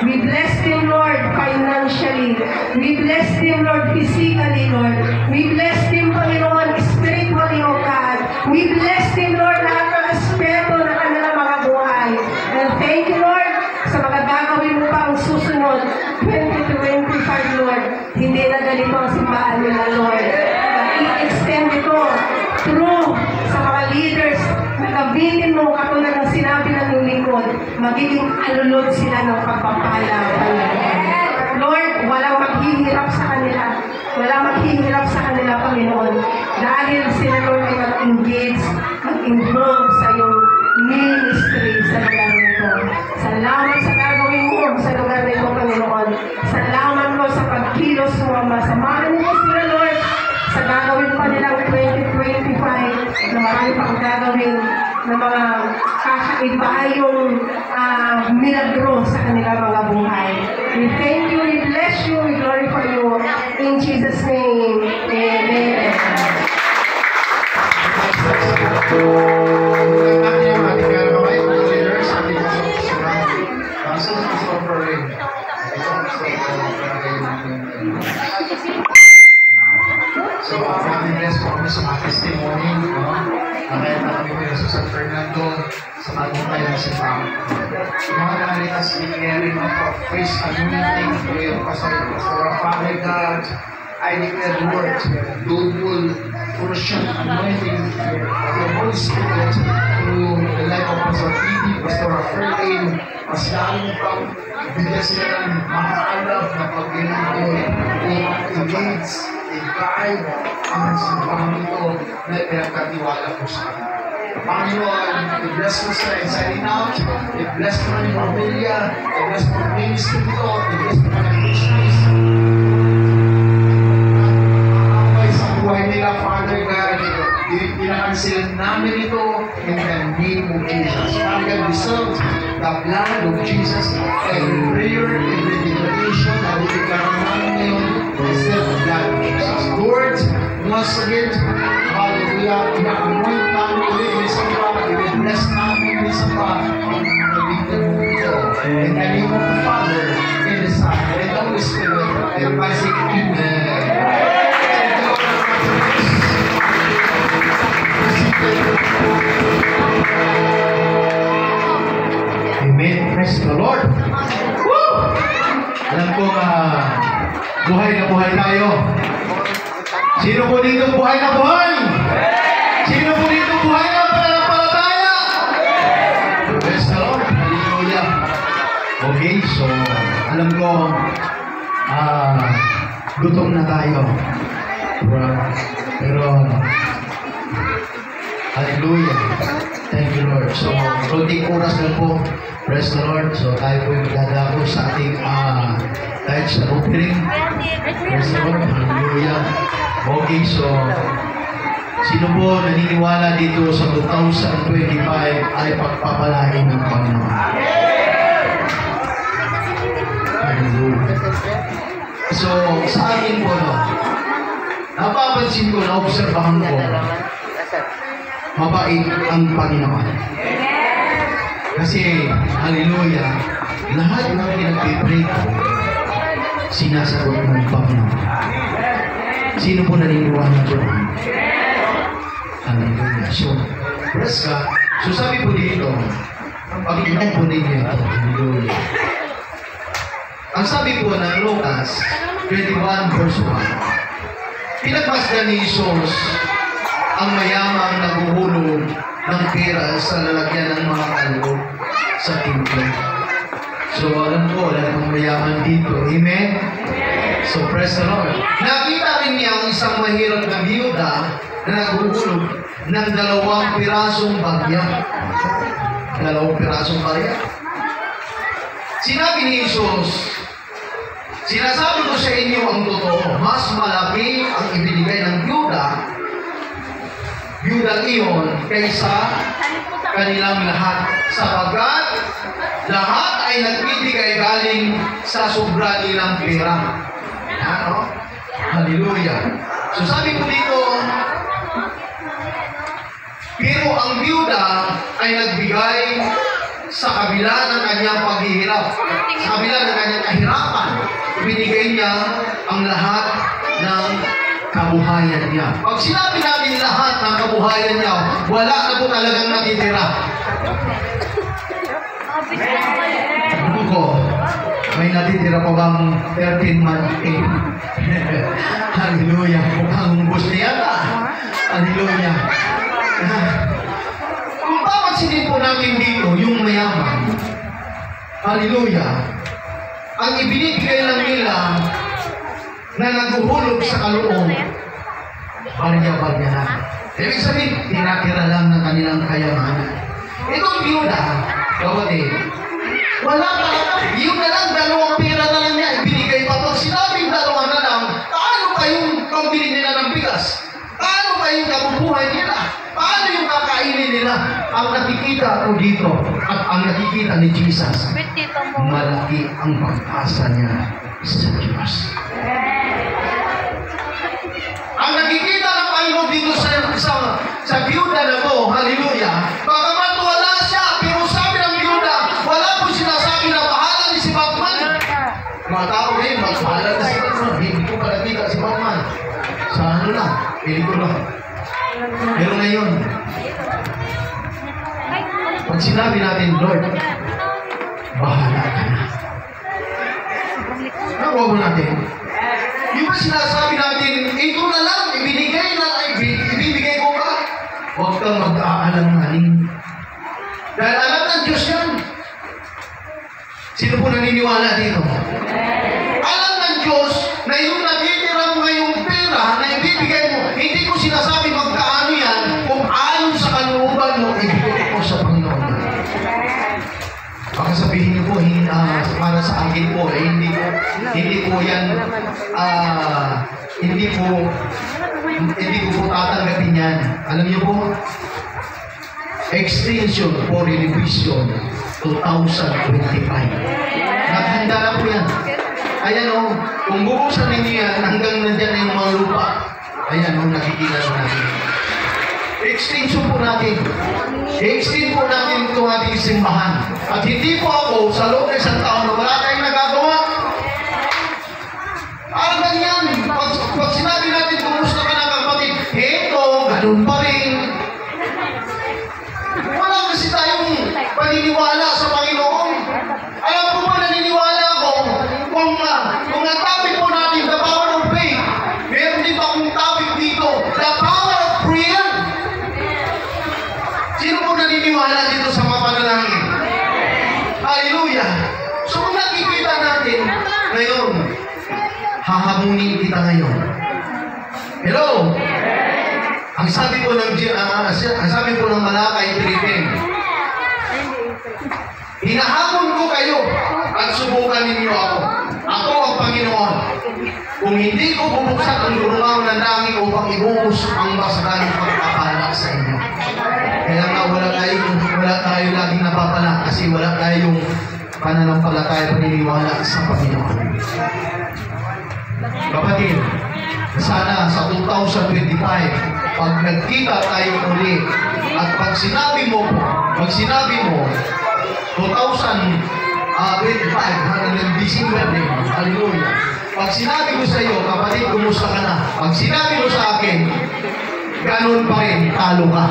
B: We bless them, Lord, financially. We bless them, Lord, physically, Lord. We bless them, Panginoon, spiritually, O God. We bless them, Lord, lahat ng aspeto ng kanilang mga buhay. And thank you, Lord, sa mga gagawin mo pa ang susunod, 2025, Lord. Hindi na ganito ang simbahan nila, Lord. I-extend ito through sa mga leaders na gamitin mo katulad ng sinabi ng iyong lingkod, magiging alulod sila ng pagpapala. Lord, walang maghihirap sa kanila. Walang maghihirap sa kanila, Panginoon. Dahil sila, Lord, ay mag-engage, mag-involve sa iyong ministry sa lugar nito. Salamat sa gagawin mo sa lugar nito, Panginoon. Salamat mo sa pagkilos mo, Ama. Samahan mo sila, Lord, sa gagawin pa nilang 2025 na marami pang gagawin na mga kakaibayong milagro sa kanilang mga buhay. We thank you, we bless you, we glorify you. In Jesus' name, Amen.
A: So, maraming bless po kami sa mga testimony, no? Nakaya na kami po sa San Fernando, sa Magpapay ng Sipang. Mga nalitas declaring of face anointing for your Pastor Father God. I declare, Lord, double portion anointing of the Holy Spirit through the life of Pastor P.D., Pastor Ferlin. Mas lalo pang bigyan sila ng makakaalap na pag-inagod o i-leads, i-guide ang simbahan ito na pinagkatiwala ko sa akin. Panginoon, i-bless mo sila inside and out, i-bless mo ng pamilya, i-bless mo ng ministry ito, i-bless mo ng ministries. Sa buhay nila, Father God, pinakansel namin ito in the name of Jesus. Father God, we serve the blood of Jesus. Every prayer, every declaration na bibigyan namin ngayon, I serve the blood of Jesus. Lord, once again, hallelujah, ina-anoint namin ulit ng isa pa, i-bless namin ng isa pa ang nabigyan mo ito. In the name of the Father, and the Son, and the Holy Spirit, everybody say, Amen.
D: Amen. Praise the Lord. Woo! Alam ko buhay na buhay tayo. Sino po dito buhay na buhay? Sino po dito buhay na pananampalataya? Praise the Lord. Hallelujah. Okay, so alam ko gutom na tayo. Pero hallelujah. Thank you, Lord. So, konting oras lang po. Praise the Lord. So, tayo po yung dadako sa ating kahit sa opening. Praise the Lord. Hallelujah. Okay, so, Sino po naniniwala dito sa 2025 ay pagpapalain ng Panginoon? Hallelujah. So, sa akin po, no, napapansin ko, naobserbahan ko, mabait ang Panginoon. Kasi, hallelujah, lahat ng pinag-pray ko, sinasagot ng Panginoon. Sino po naniniwala doon? Hallelujah. So, praise God. So, sabi po dito, pag-inan po ninyo ito. Hallelujah. Ang sabi po ng Lucas 21 verse 1, pinagmasdan ni Jesus ang mayamang naguhulog ng pera sa lalagyan ng mga kaloob sa templo. So, alam ko, wala namang mayaman dito. Amen? So, praise the Lord. Nakita rin niya ang isang mahirap na biyuda na naguhulog ng 2 pirasong bagya. 2 pirasong bagya. Sinabi ni Jesus, sinasabi ko sa inyo ang totoo, mas malaki ang ibinigay ng biyudang iyon kaysa kanilang lahat. Sapagkat lahat ay nagbibigay galing sa sobra nilang pera. Ano? Hallelujah. So sabi ko dito, pero ang biyuda ay nagbigay sa kabila ng kanyang paghihirap, sa kabila ng kanyang kahirapan, binigay niya ang lahat ng kabuhayan niya. Pag sinabi natin lahat ng kabuhayan niya, wala na po talagang natitira. Ano ko? May natitira pa bang 13-month pay? Hallelujah. Mukhang bus niya na. Hallelujah. Kung papansinin po natin dito, yung mayaman, hallelujah, ang ibinibigay lang nila na naguhulog sa kaloob, barya-barya na. Ibig sabihin, tinatira lang ng kanilang kayamanan. Itong biyuda, kapatid, wala talaga. Yung na lang, 2 pera na lang niya, ibinigay pa. Pag sinabing 2 na lang, paano pa yung pambili nila ng bigas? Paano pa yung kabubuhay nila? Paano yung kakainin nila? Ang nakikita ko dito, at ang nakikita ni Jesus, malaki ang pag-asa niya sa Diyos. Ang nakikita ng Panginoon dito sa biyuda na to, hallelujah, bagamat wala siya, pero sabi ng biyuda, wala po sinasabi na bahala ni si Batman. Mga tao ngayon, magbahala na si Batman. Hindi ko pa nakita si Batman. Sa ano na, pelikula. Pero ngayon, pag sinabi natin, Lord, bahala ka na. Nakuha mo natin. Di ba sinasabi natin, ito na lang, ibibigay ko ka. Huwag kang mag-aalang-aling. Dahil alam ng Diyos yan. Sino po naniniwala dito? Alam ng Diyos na yung natitira mo ngayong pera na ibibigay mo, hindi ko sinasabi magkaano yan, kung ayon sa kalooban mo, ibigay ko sa Panginoon. Baka sabihin niyo po, para sa akin po, hindi po yan, hindi ko po tatanggapin yan. Alam niyo po, extension for revision 2025. Naghanda na po yan. Ayan o, kung bubuksan ninyo yan, hanggang nandyan na yung mga lupa. Ayan o, nakikita na natin. Extension po natin. I-extend po natin itong ating simbahan. At hindi po ako sa loob ng isang taon na wala tayong nagagawa. Ganyan. Pag sinabi natin, kumusta ka na kapatid, eto, ganun pa rin. Wala kasi tayong paniniwala sa Panginoon. Alam ko ba, naniniwala ako kung ang topic po natin, the power of faith, meron din pa akong topic dito, the power of prayer. Sino po naniniwala dito sa mga panalangin? Hallelujah! So kung nakikita natin ngayon, hahamunin kita ngayon. Hello? Ang sabi po ng Malakay 3:10, hinahamon ko kayo at subukan ninyo ako. Ako ang Panginoon.
A: kung hindi ko bubuksan ang durungaw ng langit upang ibuhos ang masagaling pagpapala sa inyo. Kaya nga wala tayo laging napapala kasi wala tayong pananampalataya, paniniwala sa Panginoon. Kapatid, sana sa 2025, pag nagkita tayo uli, at pag sinabi mo 2025 hanggang December din, hallelujah. Pag sinabi ko sa iyo, kapatid, kumusta ka na? Pag sinabi mo sa akin, ganun pa rin, talo ka.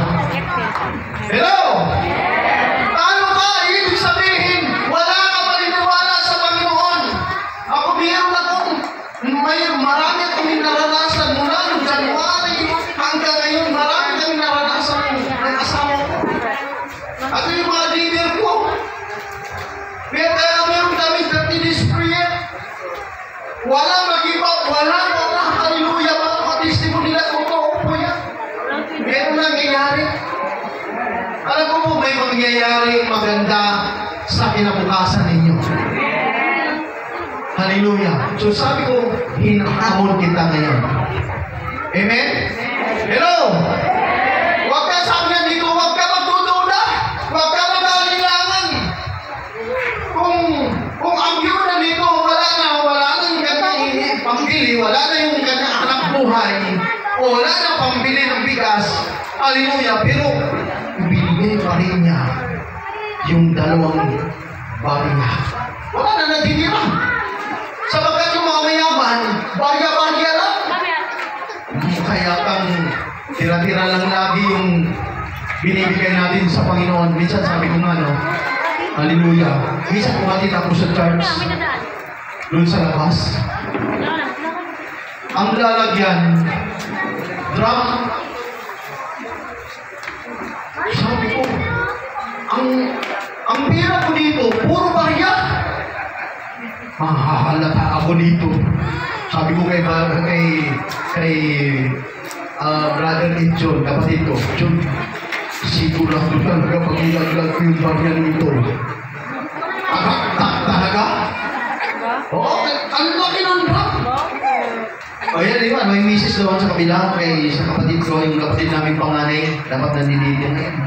A: Hello? Talo ka, ibig sabihin, wala ka paniniwala sa Panginoon. Ako marami akong naranasan mula noong January hanggang ngayon, marami kami naranasan ng asawa ko. At yung mga leader ko, kaya meron kami 30 days prayer. Walang mag-ibang, walang hallelujah, mga testimony nila, totoo po yan. Meron nangyayari. Alam ko po, may mangyayari maganda sa kinabukasan ninyo. Hallelujah. So sabi ko, hinahamon kita ngayon. Amen? Hello? Huwag ka sabi niya dito, huwag ka magdududa. Huwag ka mag-alinlangan. Kung ang view na dito, wala nang kanyang pambili, wala na yung kanyang anak buhay, o wala na pambili ng bigas, hallelujah, pero ibinigay pa rin niya yung 2 barya. Wala na natitira. Sabagat yung mga mayaman, barya-barya lang. Kaya kang tira-tira lang lagi yung binibigay natin sa Panginoon. Minsan sabi ko nga, no? Hallelujah. Minsan kumatit ako sa church, doon sa labas. Ang lalagyan, drum. Sabi ko, ang pira ko dito, puro barya. Mahahalata ako dito. Sabi ko kay brother ni John, kapatid ko, John, sigurado talaga pag ilaglag ko yung barya nito. Talaga? Oo, ang laki ng drop. O yan, di ba? May misis doon sa kabila, sa kapatid ko, yung kapatid namin panganay, dapat naninitin na yan.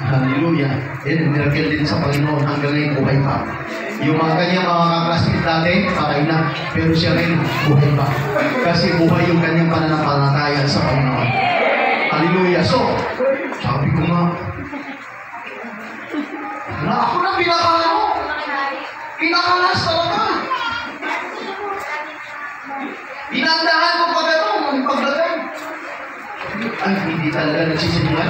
A: Hallelujah. Yan, miracle din sa Panginoon hanggang ngayon buhay pa. Yung mga kanyang mga kaklasmate dati, patay na, pero siya rin buhay pa. Kasi buhay yung kanyang pananampalataya sa Panginoon. Hallelujah. So, sabi ko nga, na ako na pinakalas talaga. Inandahan ko pag ang paglagay. Ay, hindi talaga nagsisimula.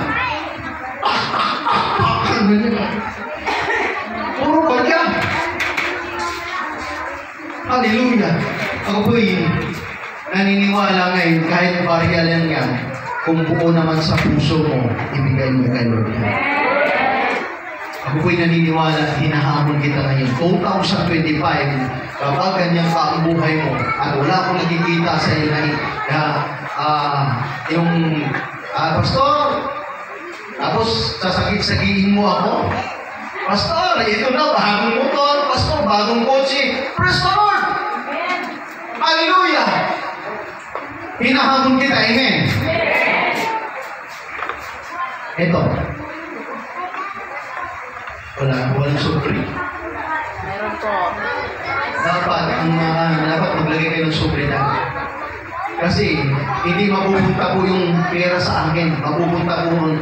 A: Puro barya. Hallelujah. Ako po'y naniniwala ngayon kahit barya lang yan, kung buo naman sa puso mo, ibigay mo kay Lord. Ako po'y naniniwala, hinahamon kita ngayon. 2025, kapag ganyan pa ang buhay mo, at wala akong nakikita sa iyo Pastor, tapos sasakit-sagihin mo ako. Pastor, ito na, bagong motor. Pastor, bagong kotse. Praise the Lord! Hallelujah! Hinahamon kita, amen? Ito. Walang supri.
C: Meron po.
A: Dapat maglagay kayo ng supri na. Kasi, hindi mapupunta po yung pera sa akin. Mapupunta po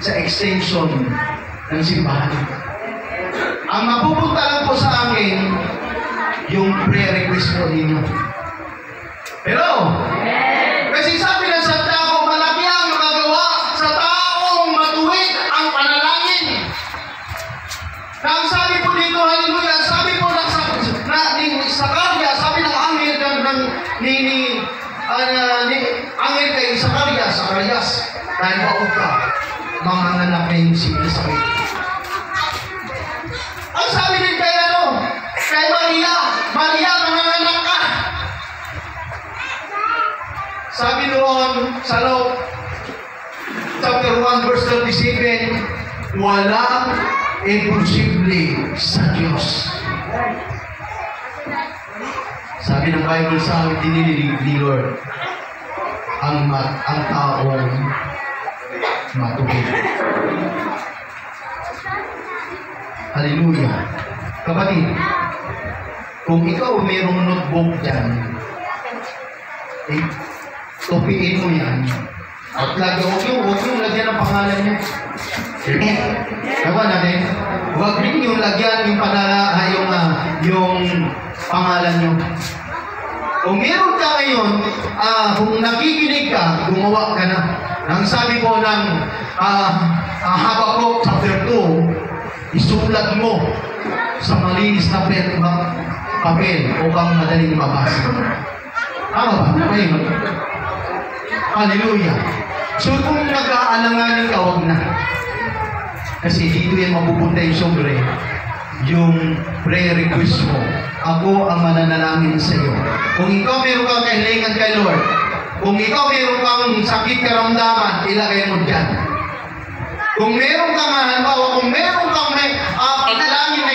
A: sa extension ng simbahan. Ang mapupunta lang po sa akin, yung prayer request po ninyo. Hello? Kasi sabi ng Santiago, malaki ang magawa sa taong matuwid ang panalangin. Ang sabi po dito, hallelujah, sabi po ni Sakaria, sabi ng angel angel kay Sakarias, dahil maog ka, manganganak na yung simple sakit. Ang sabi din kay Maria, manganganak ka. Sabi doon sa Luke, chapter 1, verse 37, walang imposible sa Diyos.
D: Sabi ng Bible sa amin, dinilig ni Lord ang taong matubig. Hallelujah. Kapatid, kung ikaw mayroong notebook dyan, tupiin mo yan. At huwag yung lagyan ng pangalan niyo. Diba natin? Huwag rin yung lagyan yung pangalan niyo. Kung meron ka ngayon, kung nakikinig ka, gumawa ka na. Nang sabi ko ng Habakkuk chapter 2, isulat mo sa malinis na papel upang madaling mabasa. Tama ba? Ayun. Hallelujah. So kung nag-aalanganin ka, huwag na. Kasi dito yan mapupunta yung sobre, yung prayer request mo. Ako ang mananalangin sa iyo. Kung ikaw meron kang kahilingan kay Lord, kung ikaw meron kang sakit karamdaman, ilagay mo dyan. Kung meron kang, halimbawa, kung meron kang panalangin na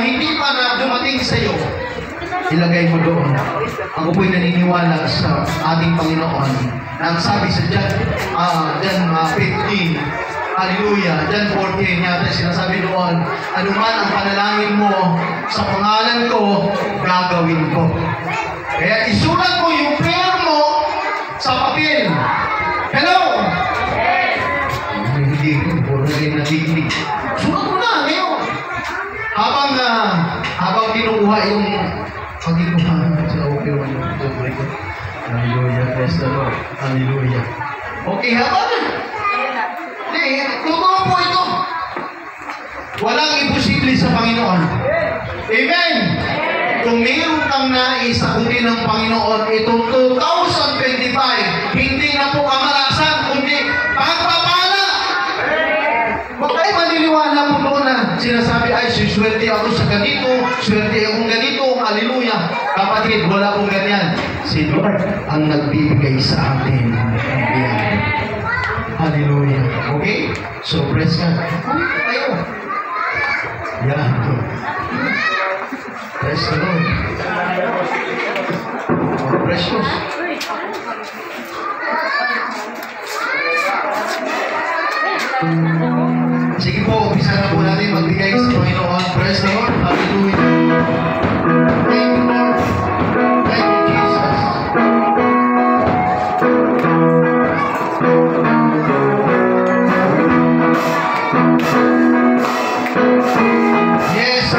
D: hindi pa na dumating sa iyo, ilagay mo doon. Ako po'y naniniwala sa ating Panginoon na ang sabi sa John 15, Hallelujah, John 14 yata sinasabi doon, anuman ang panalangin mo sa pangalan ko, gagawin ko. Kaya isulat mo yung prayer mo sa papel. Hello? Hindi ko, puro rin nakikinig. Sulat mo na ngayon. Habang kinukuha yung pagkinuha sa okay one. Hallelujah, praise the Lord. Hallelujah. Okay, habang totoo po ito. Walang imposible sa Panginoon. Amen. Kung mayroon kang nais sagutin ng Panginoon, itong 2025, hindi na po kamalasan, kundi pagpapala. Huwag kayo maniniwala po doon na sinasabi, ay, swerte ako sa ganito, swerte akong ganito, hallelujah. Kapatid, wala pong ganyan. Si Lord ang nagbibigay sa atin ng biyaya. Hallelujah. Okay? So, praise God. Tayo. Yan. Praise the Lord. Oh, precious. Sige po, umpisa na po natin magbigay sa Panginoon. Praise the Lord. Hallelujah. Thank you, Lord. Thank you, Jesus. Yes. Yes.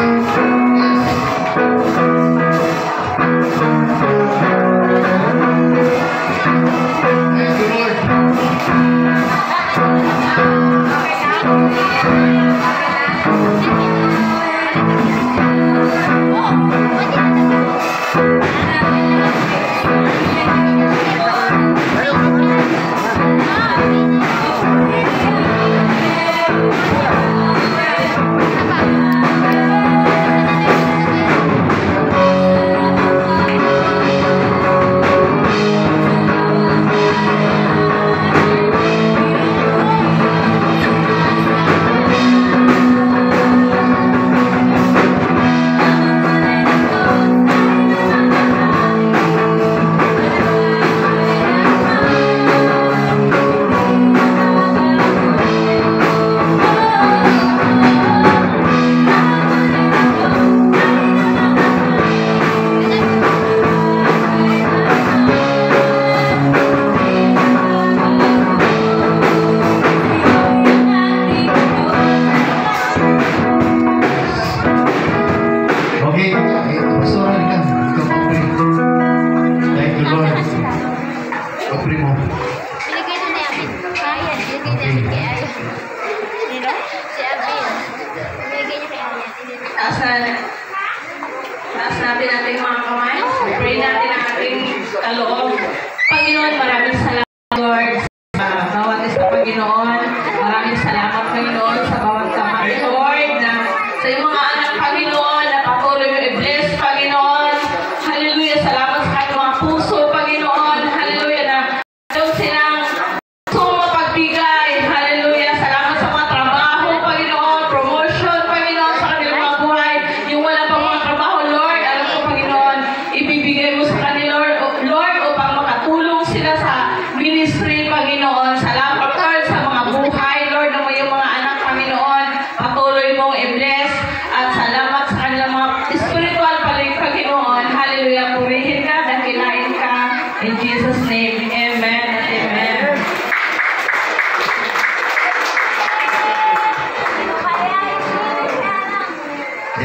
B: Jesus' name, amen and amen.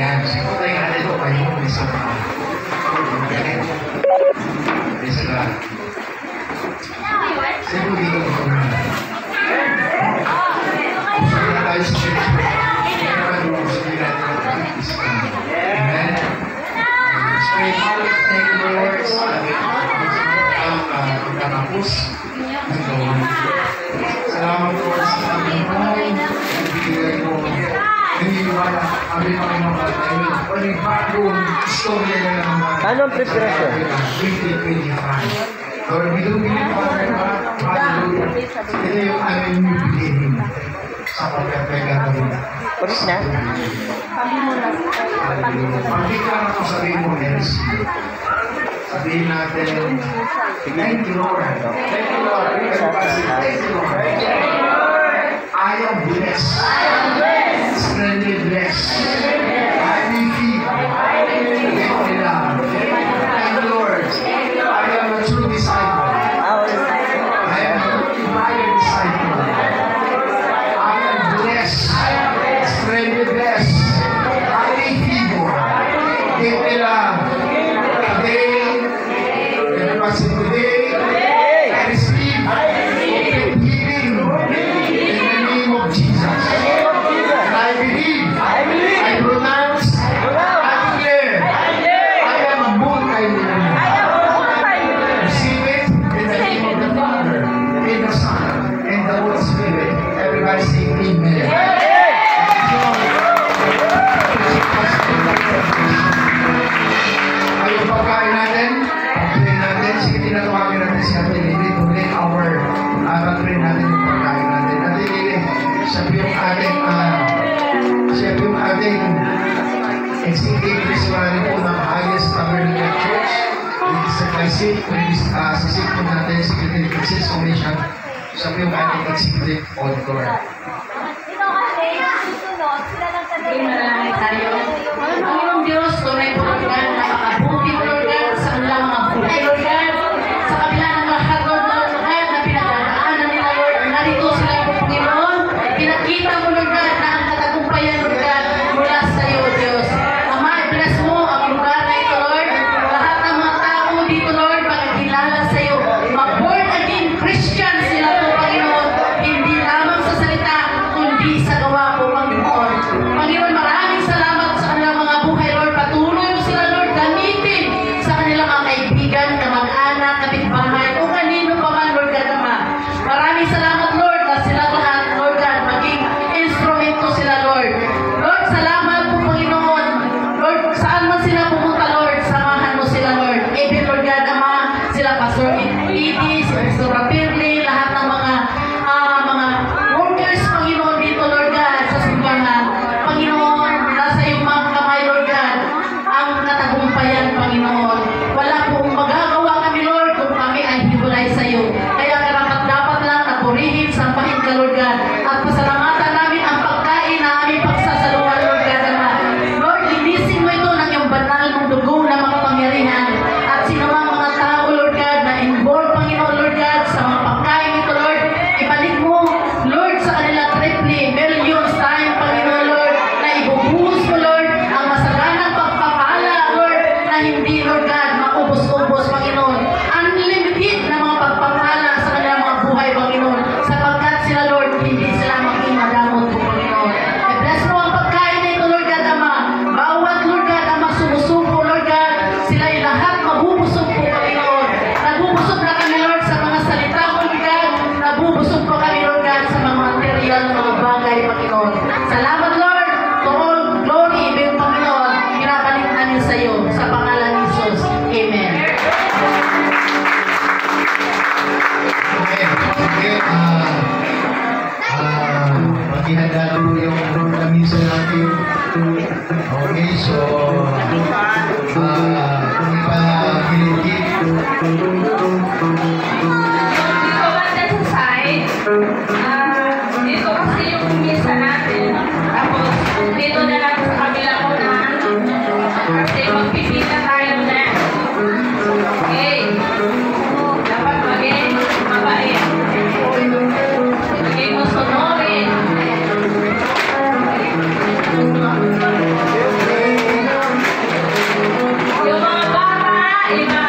D: Yan, siguro tayo natin ito kayo. Isa pa. Isa ka. Siguro dito ko na. Gusto na tayo sa church. Gusto na natin. Amen. Let's pray. Father, thank you, Lord. Ang pagkatapos. Salamat, Lord, sa aming buhay. Nagbigay mo. Naniniwala kami, Panginoon, at may bagong istorya na naman.
C: Anong preparasyon?
D: 2025. Lord, we do believe, Father, hallelujah. Ito yung aming new beginning sa pagkakagawin.
C: Ulit na?
D: Pagkita na kung sabihin mo, yes. Sabihin natin, thank you, Lord. Thank you, Lord. Thank you, Lord. I am blessed. Splendid blessed. I will feed. Thank you, Lord. I am a true disciple. I am a divided disciple. I am blessed. Splendid blessed. I will feed. Give me love. Today, everybody say today, I receive open healing in the name of Jesus. And I believe, I pronounce, I declare, I am a multi-millionaire. Receive it in the name of the Father, in the Son, and the Holy Spirit. Everybody say amen. Ayun, pagkain natin, pag-pray natin, sige, tinatawagin natin si Ate Lili to lead our, pag-pray natin yung pagkain natin. Ate Lili, siya po yung ating executive principal po ng highest tabernacle church. Dito sa Kaisip, sa sisip po natin, Secretary Princess Commission, siya po yung ating executive auditor.
B: Manalangin tayo. Panginoong Diyos, tunay po Lord God, napakabuti po Lord God sa kanilang mga buhay Lord God. Sa kabila ng lahat Lord God na pinagdadaanan nila Lord, narito sila po Panginoon. Pinakita mo Lord God na ang katagumpayan Lord God mula sa iyo Diyos. Ama, bless mo ang lugar na ito Lord. Lahat ng mga tao dito Lord, makikilala sa iyo. Mag-born again Christian sila po Panginoon. Hindi lamang sa salita, kundi sa gawa po Panginoon. Panginoon, maraming salamat sa kanilang mga buhay, Lord. Patuloy mo sila, Lord, gamitin Iba